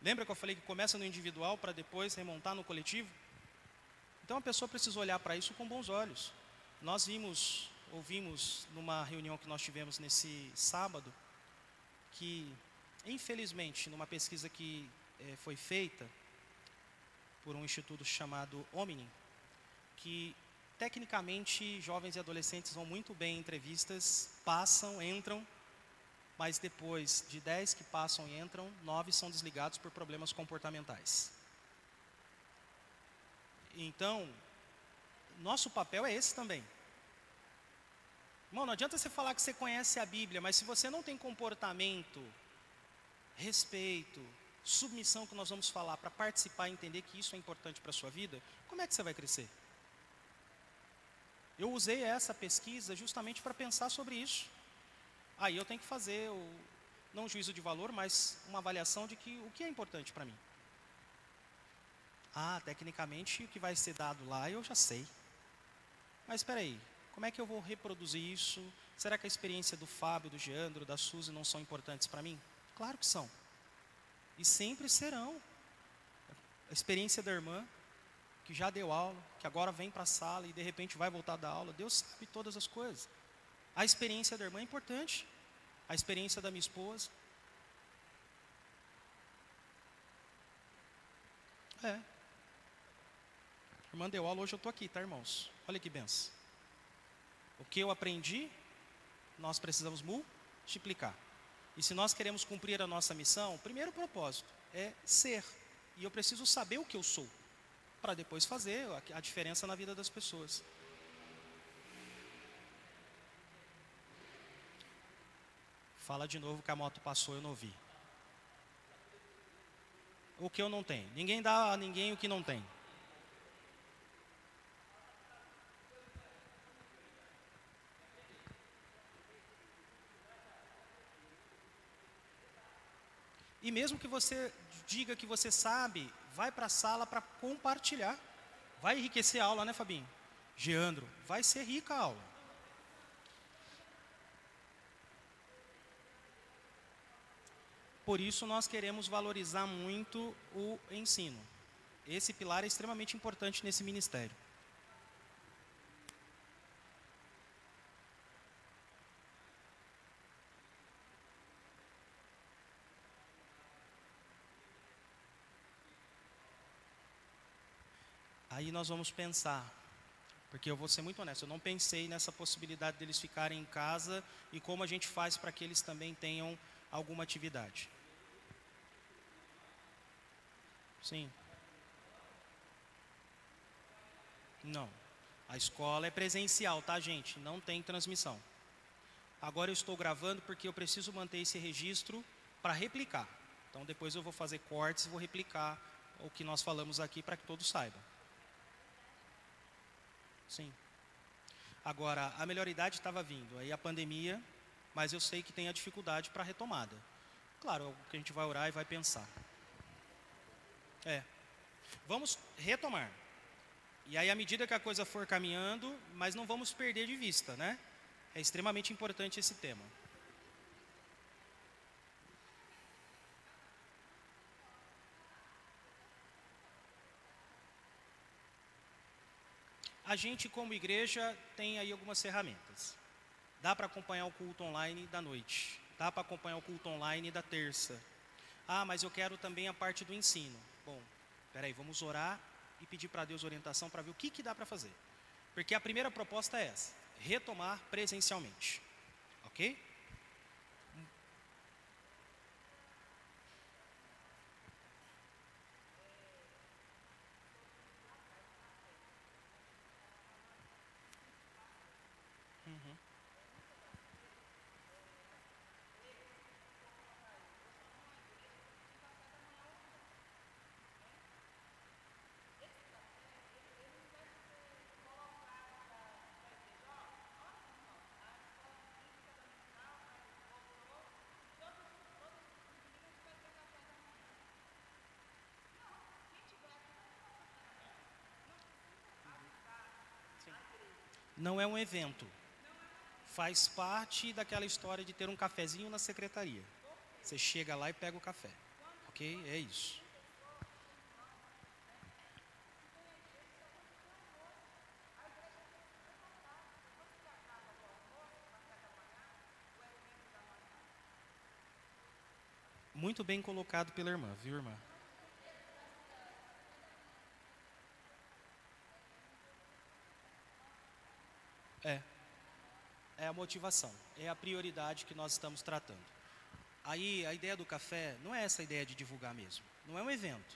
Lembra que eu falei que começa no individual para depois remontar no coletivo? Então a pessoa precisa olhar para isso com bons olhos. Nós ouvimos numa reunião que nós tivemos nesse sábado, que infelizmente numa pesquisa que foi feita por um instituto chamado Omni, que tecnicamente jovens e adolescentes vão muito bem em entrevistas, passam, entram, mas depois de 10 que passam e entram, 9 são desligados por problemas comportamentais. Então, nosso papel é esse também. Irmão, não adianta você falar que você conhece a Bíblia, mas se você não tem comportamento, respeito, submissão que nós vamos falar para participar e entender que isso é importante para a sua vida, como é que você vai crescer? Eu usei essa pesquisa justamente para pensar sobre isso. Aí eu tenho que fazer, não um juízo de valor, mas uma avaliação de que o que é importante para mim. Tecnicamente o que vai ser dado lá eu já sei. Mas espera aí, como é que eu vou reproduzir isso? Será que a experiência do Fábio, do Geandro, da Suzy não são importantes para mim? Claro que são. E sempre serão. A experiência da irmã, que já deu aula, que agora vem para a sala e de repente vai voltar da aula. Deus sabe todas as coisas. A experiência da irmã é importante. A experiência da minha esposa. A irmã deu aula, hoje eu estou aqui, tá, irmãos? Olha que benção. O que eu aprendi, nós precisamos multiplicar. E se nós queremos cumprir a nossa missão, o primeiro propósito é ser. E eu preciso saber o que eu sou, para depois fazer a diferença na vida das pessoas. Fala de novo que a moto passou, eu não ouvi. O que eu não tenho. Ninguém dá a ninguém o que não tem. E mesmo que você diga que você sabe, vai para a sala para compartilhar. Vai enriquecer a aula, né, Fabinho? Geandro, vai ser rica a aula. Por isso nós queremos valorizar muito o ensino. Esse pilar é extremamente importante nesse ministério. Aí nós vamos pensar, porque eu vou ser muito honesto, eu não pensei nessa possibilidade deles ficarem em casa e como a gente faz para que eles também tenham alguma atividade. Sim. Não. A escola é presencial, tá, gente? Não tem transmissão. Agora eu estou gravando porque eu preciso manter esse registro para replicar. Então depois eu vou fazer cortes e vou replicar o que nós falamos aqui para que todos saibam. Sim. Agora, a melhor idade estava vindo, aí a pandemia, mas eu sei que tem a dificuldade para a retomada. Claro, é algo que a gente vai orar e vai pensar. Vamos retomar. E aí, à medida que a coisa for caminhando, mas não vamos perder de vista, né? É extremamente importante esse tema. A gente, como igreja, tem aí algumas ferramentas. Dá para acompanhar o culto online da noite. Dá para acompanhar o culto online da terça. Ah, mas eu quero também a parte do ensino. Bom, peraí, vamos orar e pedir para Deus orientação para ver o que dá para fazer. Porque a primeira proposta é essa: retomar presencialmente. Ok? Uhum. Não é um evento. Faz parte daquela história de ter um cafezinho na secretaria. Você chega lá e pega o café. Ok? É isso. Muito bem colocado pela irmã, viu, irmã? É. É a motivação. É a prioridade que nós estamos tratando. Aí, a ideia do café não é essa ideia de divulgar mesmo. Não é um evento.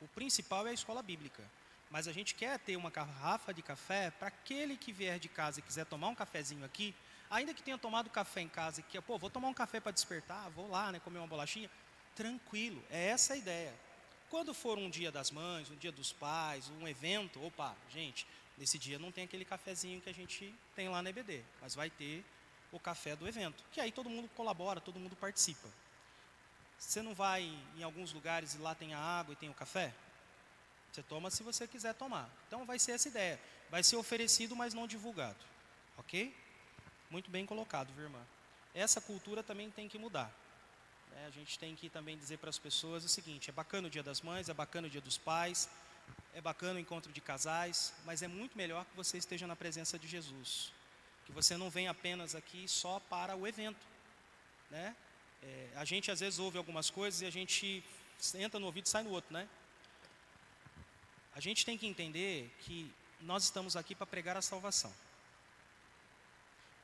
O principal é a escola bíblica. Mas a gente quer ter uma garrafa de café para aquele que vier de casa e quiser tomar um cafezinho aqui, ainda que tenha tomado café em casa e que, pô, vou tomar um café para despertar, vou lá, né, comer uma bolachinha, tranquilo. É essa a ideia. Quando for um dia das mães, um dia dos pais, um evento, opa, gente, nesse dia não tem aquele cafezinho que a gente tem lá na EBD, mas vai ter o café do evento, que aí todo mundo colabora, todo mundo participa. Você não vai em alguns lugares e lá tem a água e tem o café? Você toma se você quiser tomar. Então vai ser essa ideia. Vai ser oferecido, mas não divulgado. Ok? Muito bem colocado, viu, irmã? Essa cultura também tem que mudar. A gente tem que também dizer para as pessoas o seguinte: é bacana o Dia das Mães, é bacana o Dia dos Pais, é bacana o encontro de casais, mas é muito melhor que você esteja na presença de Jesus. Que você não venha apenas aqui só para o evento, né? A gente às vezes ouve algumas coisas e a gente entra no ouvido e sai no outro, né? A gente tem que entender que nós estamos aqui para pregar a salvação.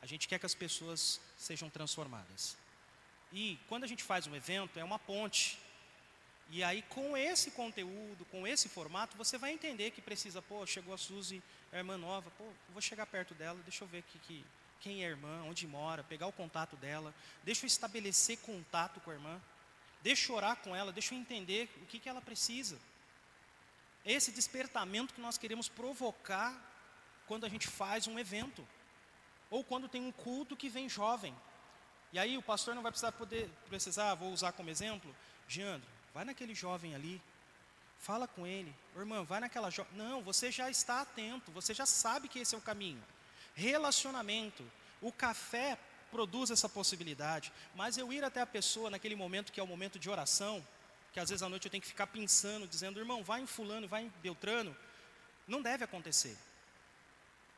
A gente quer que as pessoas sejam transformadas. E quando a gente faz um evento, é uma ponte. E aí, com esse conteúdo, com esse formato, você vai entender que precisa, pô, chegou a Suzy, é a irmã nova, pô, vou chegar perto dela, deixa eu ver quem é a irmã, onde mora, pegar o contato dela, deixa eu estabelecer contato com a irmã, deixa eu orar com ela, deixa eu entender o que ela precisa. É esse despertamento que nós queremos provocar quando a gente faz um evento, ou quando tem um culto que vem jovem. E aí o pastor não vai precisar, vou usar como exemplo, Geandro, vai naquele jovem ali, fala com ele, irmã, vai naquela jovem. Não, você já está atento, você já sabe que esse é o caminho. Relacionamento. O café produz essa possibilidade. Mas eu ir até a pessoa naquele momento que é o momento de oração, que às vezes à noite eu tenho que ficar pensando, dizendo, irmão, vai em fulano, vai em Beltrano, não deve acontecer.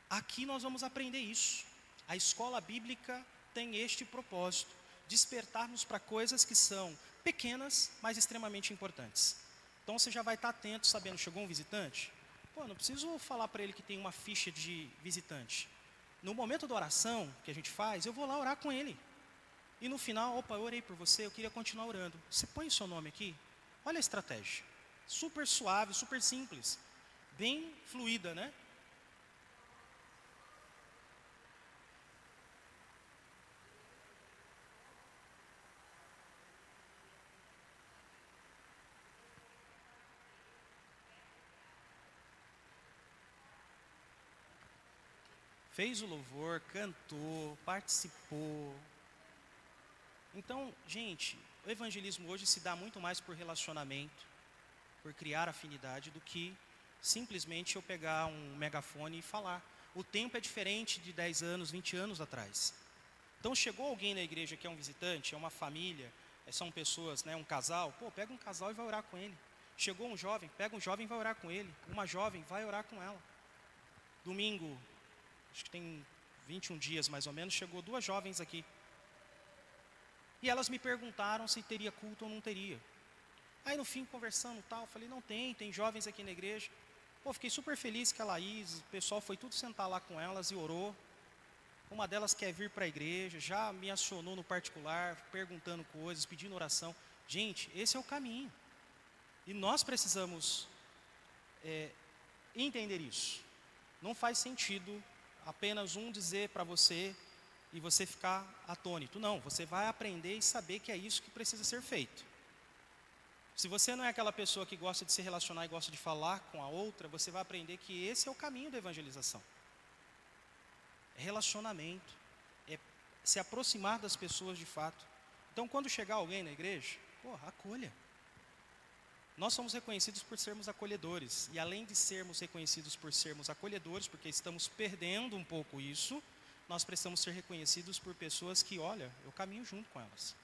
Aqui nós vamos aprender isso. A escola bíblica tem este propósito, despertar-nos para coisas que são pequenas, mas extremamente importantes. Então você já vai estar atento, sabendo, chegou um visitante? Pô, não preciso falar para ele que tem uma ficha de visitante. No momento da oração que a gente faz, eu vou lá orar com ele. E no final, opa, eu orei por você, eu queria continuar orando. Você põe o seu nome aqui? Olha a estratégia. Super suave, super simples. Bem fluida, né? Fez o louvor, cantou, participou. Então, gente, o evangelismo hoje se dá muito mais por relacionamento, por criar afinidade, do que simplesmente eu pegar um megafone e falar. O tempo é diferente de 10 anos, 20 anos atrás. Então, chegou alguém na igreja que é um visitante, é uma família, são pessoas, né, um casal, pô, pega um casal e vai orar com ele. Chegou um jovem, pega um jovem e vai orar com ele. Uma jovem, vai orar com ela. Domingo, acho que tem 21 dias mais ou menos, chegou 2 jovens aqui. E elas me perguntaram se teria culto ou não teria. Aí no fim, conversando tal, falei, não tem jovens aqui na igreja. Pô, fiquei super feliz que a Laís, o pessoal foi tudo sentar lá com elas e orou. Uma delas quer vir para a igreja, já me acionou no particular, perguntando coisas, pedindo oração. Gente, esse é o caminho. E nós precisamos entender isso. Não faz sentido apenas um dizer para você e você ficar atônito. Não, você vai aprender e saber que é isso que precisa ser feito. Se você não é aquela pessoa que gosta de se relacionar e gosta de falar com a outra, você vai aprender que esse é o caminho da evangelização. É relacionamento, é se aproximar das pessoas de fato. Então, quando chegar alguém na igreja, acolha. Nós somos reconhecidos por sermos acolhedores. E além de sermos reconhecidos por sermos acolhedores, porque estamos perdendo um pouco isso, nós precisamos ser reconhecidos por pessoas que, olha, eu caminho junto com elas.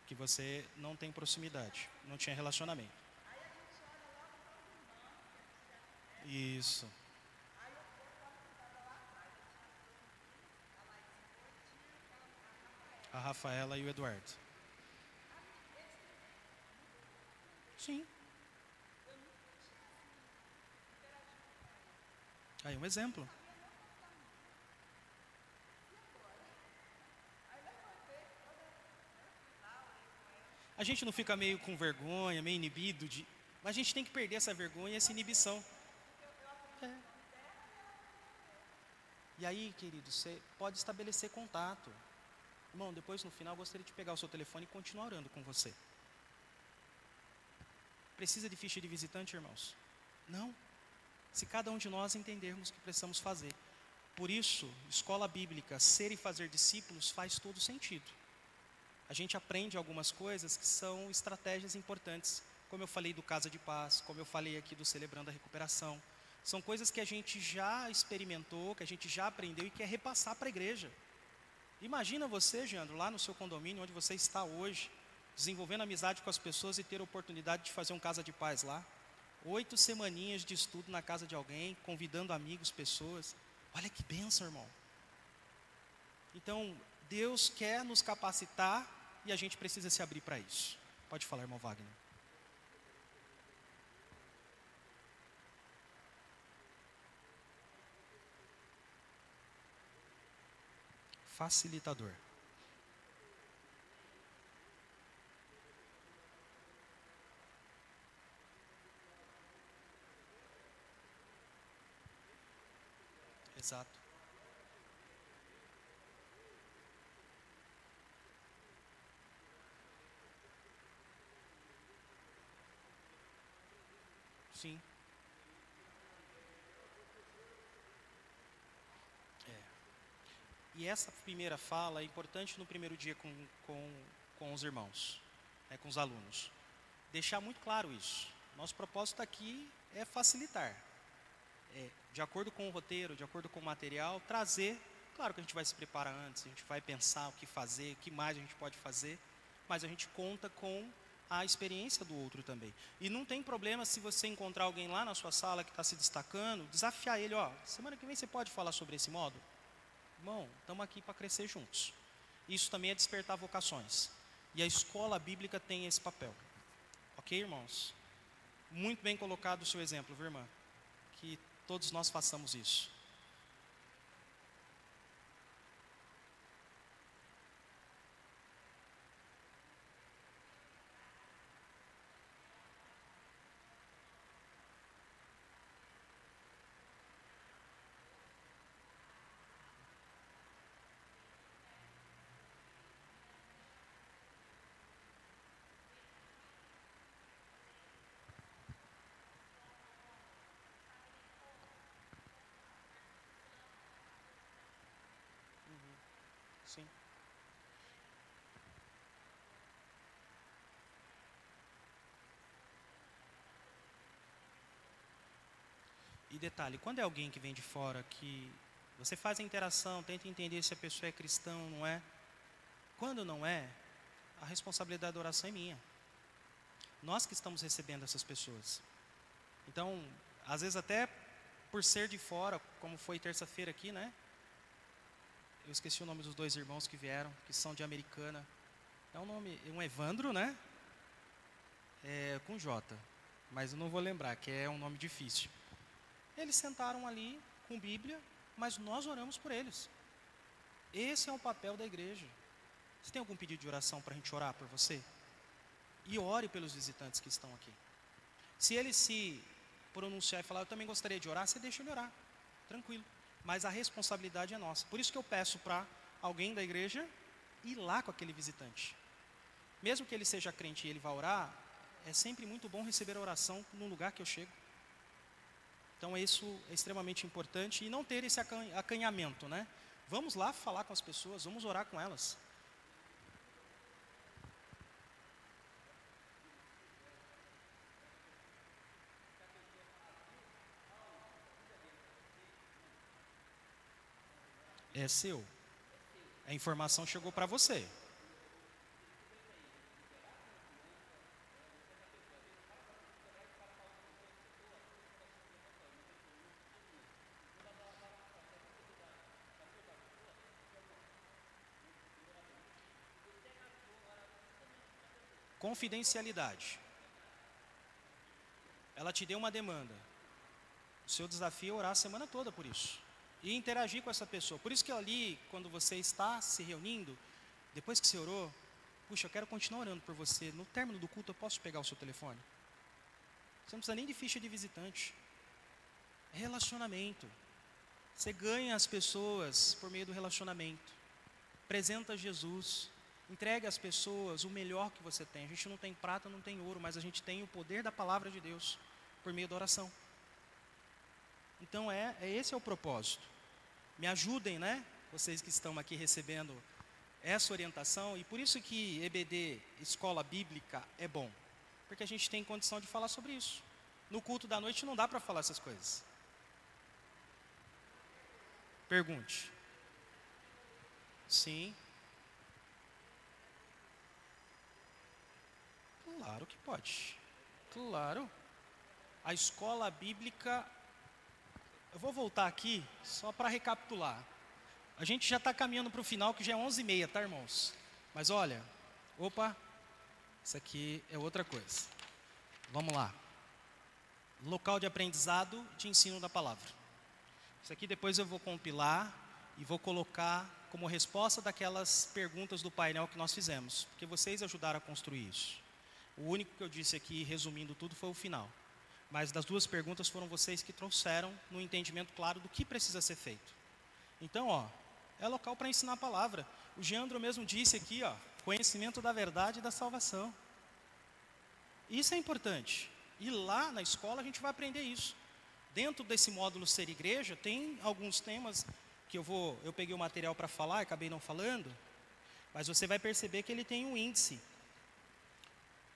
Que você não tem proximidade, não tinha relacionamento. Isso. A Rafaela e o Eduardo. Sim. Aí um exemplo. A gente não fica meio com vergonha, meio inibido de... Mas a gente tem que perder essa vergonha e essa inibição. É. E aí, querido, você pode estabelecer contato. Irmão, depois no final eu gostaria de pegar o seu telefone e continuar orando com você. Precisa de ficha de visitante, irmãos? Não. Se cada um de nós entendermos o que precisamos fazer. Por isso, escola bíblica, ser e fazer discípulos faz todo sentido. A gente aprende algumas coisas que são estratégias importantes. Como eu falei do Casa de Paz, como eu falei aqui do Celebrando a Recuperação. São coisas que a gente já experimentou, que a gente já aprendeu e quer repassar para a igreja. Imagina você, Geandro, lá no seu condomínio, onde você está hoje, desenvolvendo amizade com as pessoas e ter a oportunidade de fazer um Casa de Paz lá. 8 semaninhas de estudo na casa de alguém, convidando amigos, pessoas. Olha que bênção, irmão. Então, Deus quer nos capacitar e a gente precisa se abrir para isso. Pode falar, irmão Wagner. Facilitador. Exato. Sim. E essa primeira fala é importante no primeiro dia com os irmãos, com os alunos. deixar muito claro isso. Nosso propósito aqui é facilitar. De acordo com o roteiro, de acordo com o material, trazer. Claro que a gente vai se preparar antes, a gente vai pensar o que fazer, o que mais a gente pode fazer, mas a gente conta com a experiência do outro também. E não tem problema se você encontrar alguém lá na sua sala que está se destacando, desafiar ele, semana que vem você pode falar sobre esse módulo? Irmão, estamos aqui para crescer juntos. Isso também é despertar vocações. E a escola bíblica tem esse papel. Ok, irmãos? Muito bem colocado o seu exemplo, viu, irmã? Que todos nós façamos isso. Sim. E detalhe, quando é alguém que vem de fora, que você faz a interação, tenta entender se a pessoa é cristã ou não é. Quando não é, a responsabilidade da oração é minha. Nós que estamos recebendo essas pessoas. Então, às vezes até por ser de fora, como foi terça-feira aqui, né? Eu esqueci o nome dos dois irmãos que vieram, que são de Americana. É um nome, um Evandro, né? Com J, mas eu não vou lembrar, que é um nome difícil. Eles sentaram ali com Bíblia, mas nós oramos por eles. Esse é o papel da igreja. Você tem algum pedido de oração para a gente orar por você? E ore pelos visitantes que estão aqui. Se ele se pronunciar e falar, eu também gostaria de orar, você deixa ele orar, tranquilo. Mas a responsabilidade é nossa. Por isso que eu peço para alguém da igreja ir lá com aquele visitante. Mesmo que ele seja crente e ele vá orar, é sempre muito bom receber a oração no lugar que eu chego. Então isso é extremamente importante. E não ter esse acanhamento, né? Vamos lá falar com as pessoas, vamos orar com elas. É seu. A informação chegou para você. Confidencialidade. Ela te deu uma demanda. O seu desafio é orar a semana toda por isso. E interagir com essa pessoa. Por isso que ali, quando você está se reunindo, depois que você orou, puxa, eu quero continuar orando por você. No término do culto, eu posso pegar o seu telefone? Você não precisa nem de ficha de visitante. É relacionamento. Você ganha as pessoas por meio do relacionamento. Apresenta Jesus. Entregue às pessoas o melhor que você tem. A gente não tem prata, não tem ouro, mas a gente tem o poder da palavra de Deus por meio da oração. Então esse é o propósito. Me ajudem, né? Vocês que estão aqui recebendo essa orientação. E por isso que EBD, Escola Bíblica, é bom. Porque a gente tem condição de falar sobre isso. No culto da noite não dá para falar essas coisas. Pergunte. Sim. Claro que pode. Claro. A escola bíblica. Eu vou voltar aqui só para recapitular. A gente já está caminhando para o final, que já é 11h30, tá, irmãos? Mas olha, isso aqui é outra coisa. Vamos lá. Local de aprendizado de ensino da palavra. Isso aqui depois eu vou compilar e vou colocar como resposta daquelas perguntas do painel que nós fizemos, porque vocês ajudaram a construir isso. O único que eu disse aqui, resumindo tudo, foi o final. Mas das duas perguntas foram vocês que trouxeram no entendimento claro do que precisa ser feito. Então, é local para ensinar a palavra. O Geandro mesmo disse aqui, conhecimento da verdade e da salvação. Isso é importante. E lá na escola a gente vai aprender isso. Dentro desse módulo Ser Igreja, tem alguns temas que eu peguei o material para falar e acabei não falando, mas você vai perceber que ele tem um índice.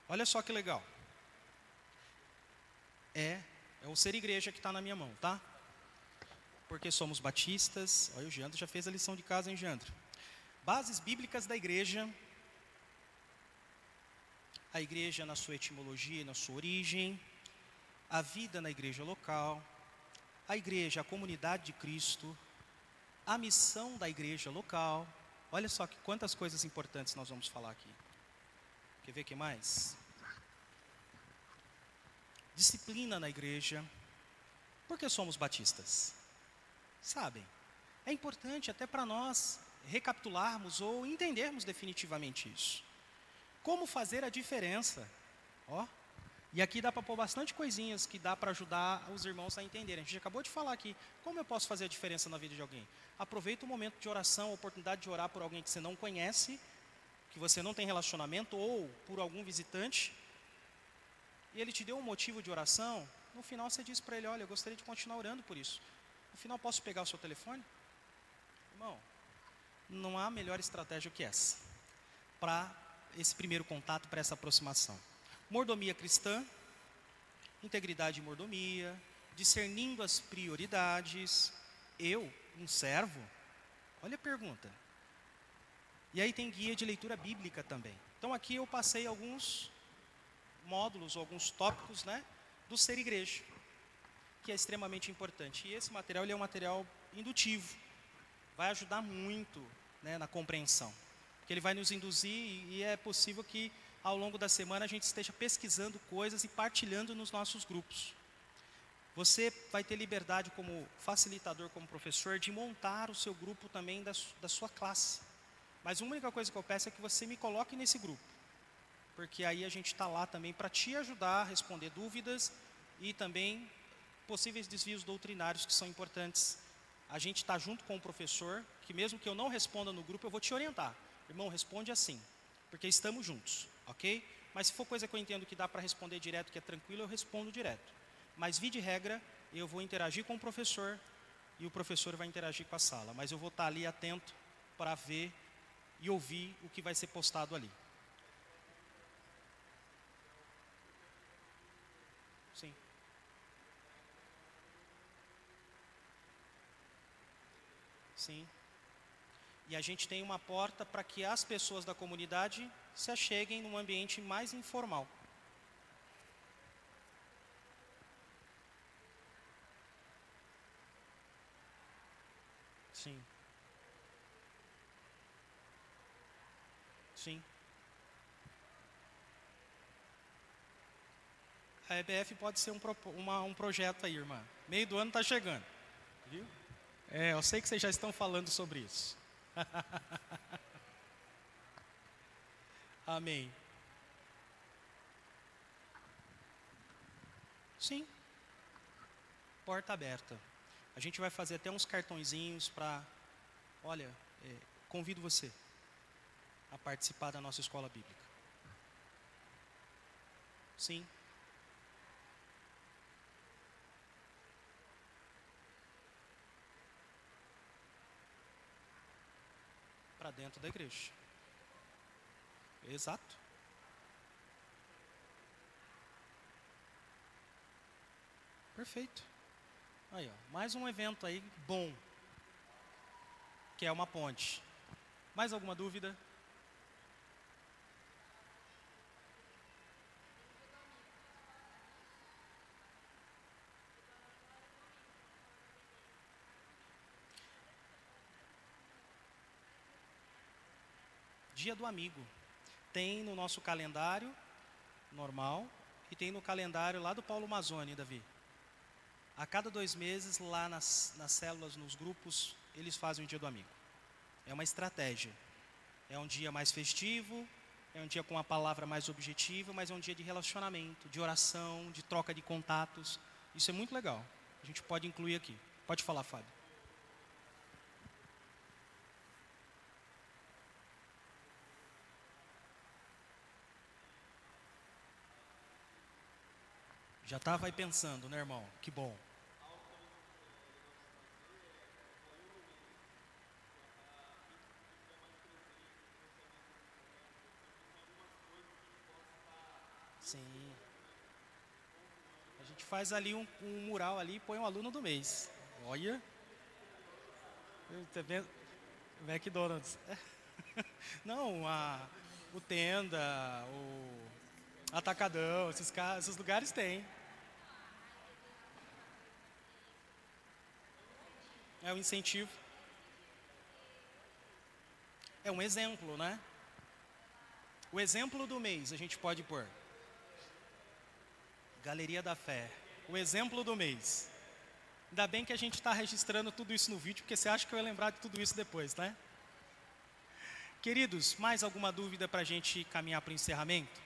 Olha só que legal. É o ser igreja que está na minha mão, tá? Porque somos batistas. Olha, o Geandro já fez a lição de casa, hein, Geandro? Bases bíblicas da igreja. A igreja na sua etimologia e na sua origem. A vida na igreja local. A igreja, a comunidade de Cristo. A missão da igreja local. Olha só que quantas coisas importantes nós vamos falar aqui. Quer ver o que mais? Disciplina na igreja. Por que somos batistas? Sabem, é importante até para nós recapitularmos ou entendermos definitivamente isso. Como fazer a diferença? Ó, e aqui dá para pôr bastante coisinhas que dá para ajudar os irmãos a entenderem. A gente acabou de falar aqui, como eu posso fazer a diferença na vida de alguém? Aproveita o momento de oração, a oportunidade de orar por alguém que você não conhece, que você não tem relacionamento, ou por algum visitante, e ele te deu um motivo de oração. No final você diz para ele, olha, eu gostaria de continuar orando por isso. No final posso pegar o seu telefone? Irmão, não há melhor estratégia que essa, para esse primeiro contato, para essa aproximação. Mordomia cristã, integridade e mordomia, discernindo as prioridades. Eu, um servo? Olha a pergunta. E aí tem guia de leitura bíblica também. Então aqui eu passei alguns módulos, alguns tópicos, né, do ser igreja, que é extremamente importante. E esse material ele é um material indutivo, vai ajudar muito, né, na compreensão, porque ele vai nos induzir e é possível que ao longo da semana a gente esteja pesquisando coisas e partilhando nos nossos grupos. Você vai ter liberdade como facilitador, como professor, de montar o seu grupo também da sua classe. Mas a única coisa que eu peço é que você me coloque nesse grupo, porque aí a gente está lá também para te ajudar a responder dúvidas e também possíveis desvios doutrinários que são importantes. A gente está junto com o professor, que mesmo que eu não responda no grupo, eu vou te orientar. Irmão, responde assim, porque estamos juntos, ok? Mas se for coisa que eu entendo que dá para responder direto, que é tranquilo, eu respondo direto. Mas, via de regra, eu vou interagir com o professor e o professor vai interagir com a sala. Mas eu vou estar ali atento para ver e ouvir o que vai ser postado ali. Sim. Sim. E a gente tem uma porta para que as pessoas da comunidade se acheguem num ambiente mais informal. Sim. Sim. A EBF pode ser um projeto aí, irmã. Meio do ano está chegando. Viu? Eu sei que vocês já estão falando sobre isso. Amém. Sim. Porta aberta. A gente vai fazer até uns cartõezinhos para... Olha, convido você a participar da nossa escola bíblica. Sim. Para dentro da igreja. Exato. Perfeito. Aí, ó, mais um evento aí bom, que é uma ponte. Mais alguma dúvida? Dia do amigo. Tem no nosso calendário normal e tem no calendário lá do Paulo Mazzoni, Davi. A cada 2 meses, lá nas células, nos grupos, eles fazem o dia do amigo. É uma estratégia. É um dia mais festivo, é um dia com uma palavra mais objetiva, mas é um dia de relacionamento, de oração, de troca de contatos. Isso é muito legal. A gente pode incluir aqui. Pode falar, Fábio. Já estava aí pensando, né, irmão? Que bom. Sim. gente faz ali um mural ali e põe um aluno do mês. Olha. Tá vendo? McDonald's. Não, o Tenda, o Atacadão, esses lugares têm. É um incentivo. É um exemplo, né? O exemplo do mês a gente pode pôr. Galeria da Fé. O exemplo do mês. Ainda bem que a gente está registrando tudo isso no vídeo, porque você acha que eu ia lembrar de tudo isso depois, né? Queridos, mais alguma dúvida para a gente caminhar para o encerramento?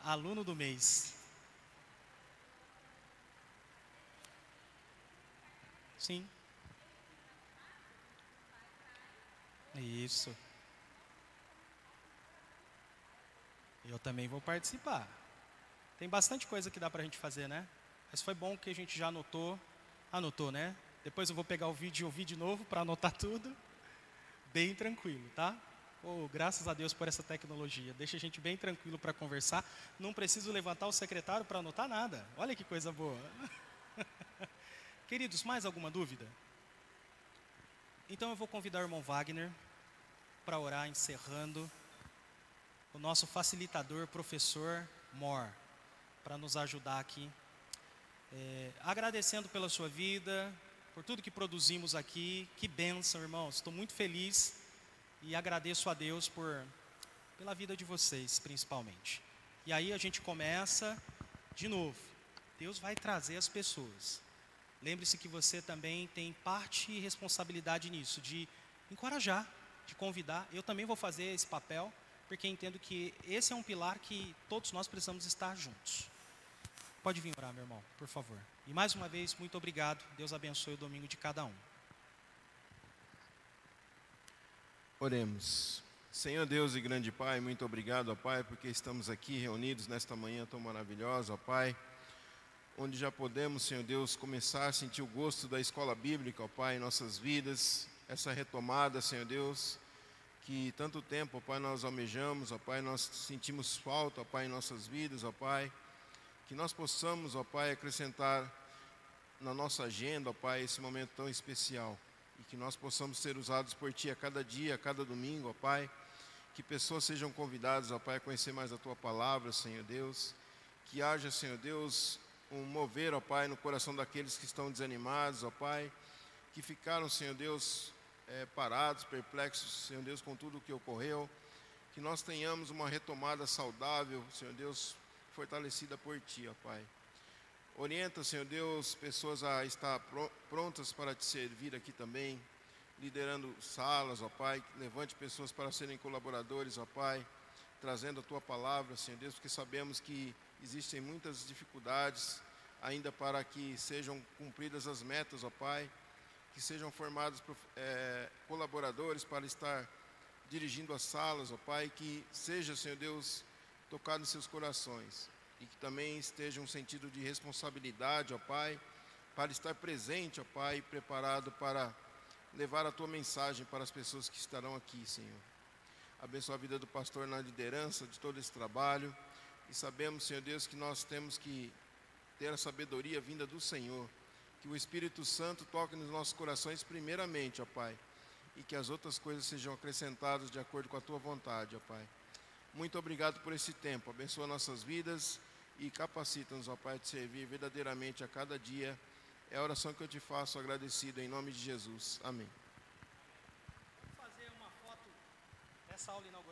Aluno do mês. Sim. Isso. Eu também vou participar. Tem bastante coisa que dá pra gente fazer, né? Mas foi bom que a gente já anotou. Anotou, né? Depois eu vou pegar o vídeo e ouvir de novo para anotar tudo. Bem tranquilo, tá? Oh, graças a Deus por essa tecnologia. Deixa a gente bem tranquilo para conversar. Não preciso levantar o secretário para anotar nada. Olha que coisa boa. Queridos, mais alguma dúvida? Então eu vou convidar o irmão Wagner para orar, encerrando. O nosso facilitador, professor Mor, para nos ajudar aqui. Agradecendo pela sua vida, por tudo que produzimos aqui. Que bênção, irmãos. Estou muito feliz e agradeço a Deus pela vida de vocês, principalmente. E aí a gente começa de novo. Deus vai trazer as pessoas. Lembre-se que você também tem parte e responsabilidade nisso, de encorajar, de convidar. Eu também vou fazer esse papel, porque entendo que esse é um pilar que todos nós precisamos estar juntos. Pode vir orar, meu irmão, por favor. E mais uma vez, muito obrigado. Deus abençoe o domingo de cada um. Oremos. Senhor Deus e grande Pai, muito obrigado, ó Pai, porque estamos aqui reunidos nesta manhã tão maravilhosa, ó Pai, onde já podemos, Senhor Deus, começar a sentir o gosto da escola bíblica, ó Pai, em nossas vidas, essa retomada, Senhor Deus, que tanto tempo, ó Pai, nós almejamos, ó Pai, nós sentimos falta, ó Pai, em nossas vidas, ó Pai, que nós possamos, ó Pai, acrescentar na nossa agenda, ó Pai, esse momento tão especial, e que nós possamos ser usados por Ti a cada dia, a cada domingo, ó Pai, que pessoas sejam convidadas, ó Pai, a conhecer mais a Tua palavra, Senhor Deus, que haja, Senhor Deus, um mover, ó Pai, no coração daqueles que estão desanimados, ó Pai, que ficaram, Senhor Deus, parados, perplexos, Senhor Deus, com tudo o que ocorreu, que nós tenhamos uma retomada saudável, Senhor Deus, fortalecida por Ti, ó Pai. Orienta, Senhor Deus, pessoas a estar prontas para Te servir aqui também, liderando salas, ó Pai, levante pessoas para serem colaboradores, ó Pai, trazendo a Tua palavra, Senhor Deus, porque sabemos que existem muitas dificuldades ainda para que sejam cumpridas as metas, ó Pai, que sejam formados colaboradores para estar dirigindo as salas, ó Pai, que seja, Senhor Deus, tocado em seus corações e que também esteja um sentido de responsabilidade, ó Pai, para estar presente, ó Pai, preparado para levar a Tua mensagem para as pessoas que estarão aqui, Senhor. Abençoa a vida do pastor na liderança de todo esse trabalho. E sabemos, Senhor Deus, que nós temos que ter a sabedoria vinda do Senhor. Que o Espírito Santo toque nos nossos corações primeiramente, ó Pai. E que as outras coisas sejam acrescentadas de acordo com a Tua vontade, ó Pai. Muito obrigado por esse tempo. Abençoa nossas vidas e capacita-nos, ó Pai, de servir verdadeiramente a cada dia. É a oração que eu te faço agradecido em nome de Jesus. Amém. Vamos fazer uma foto dessa aula inaugural.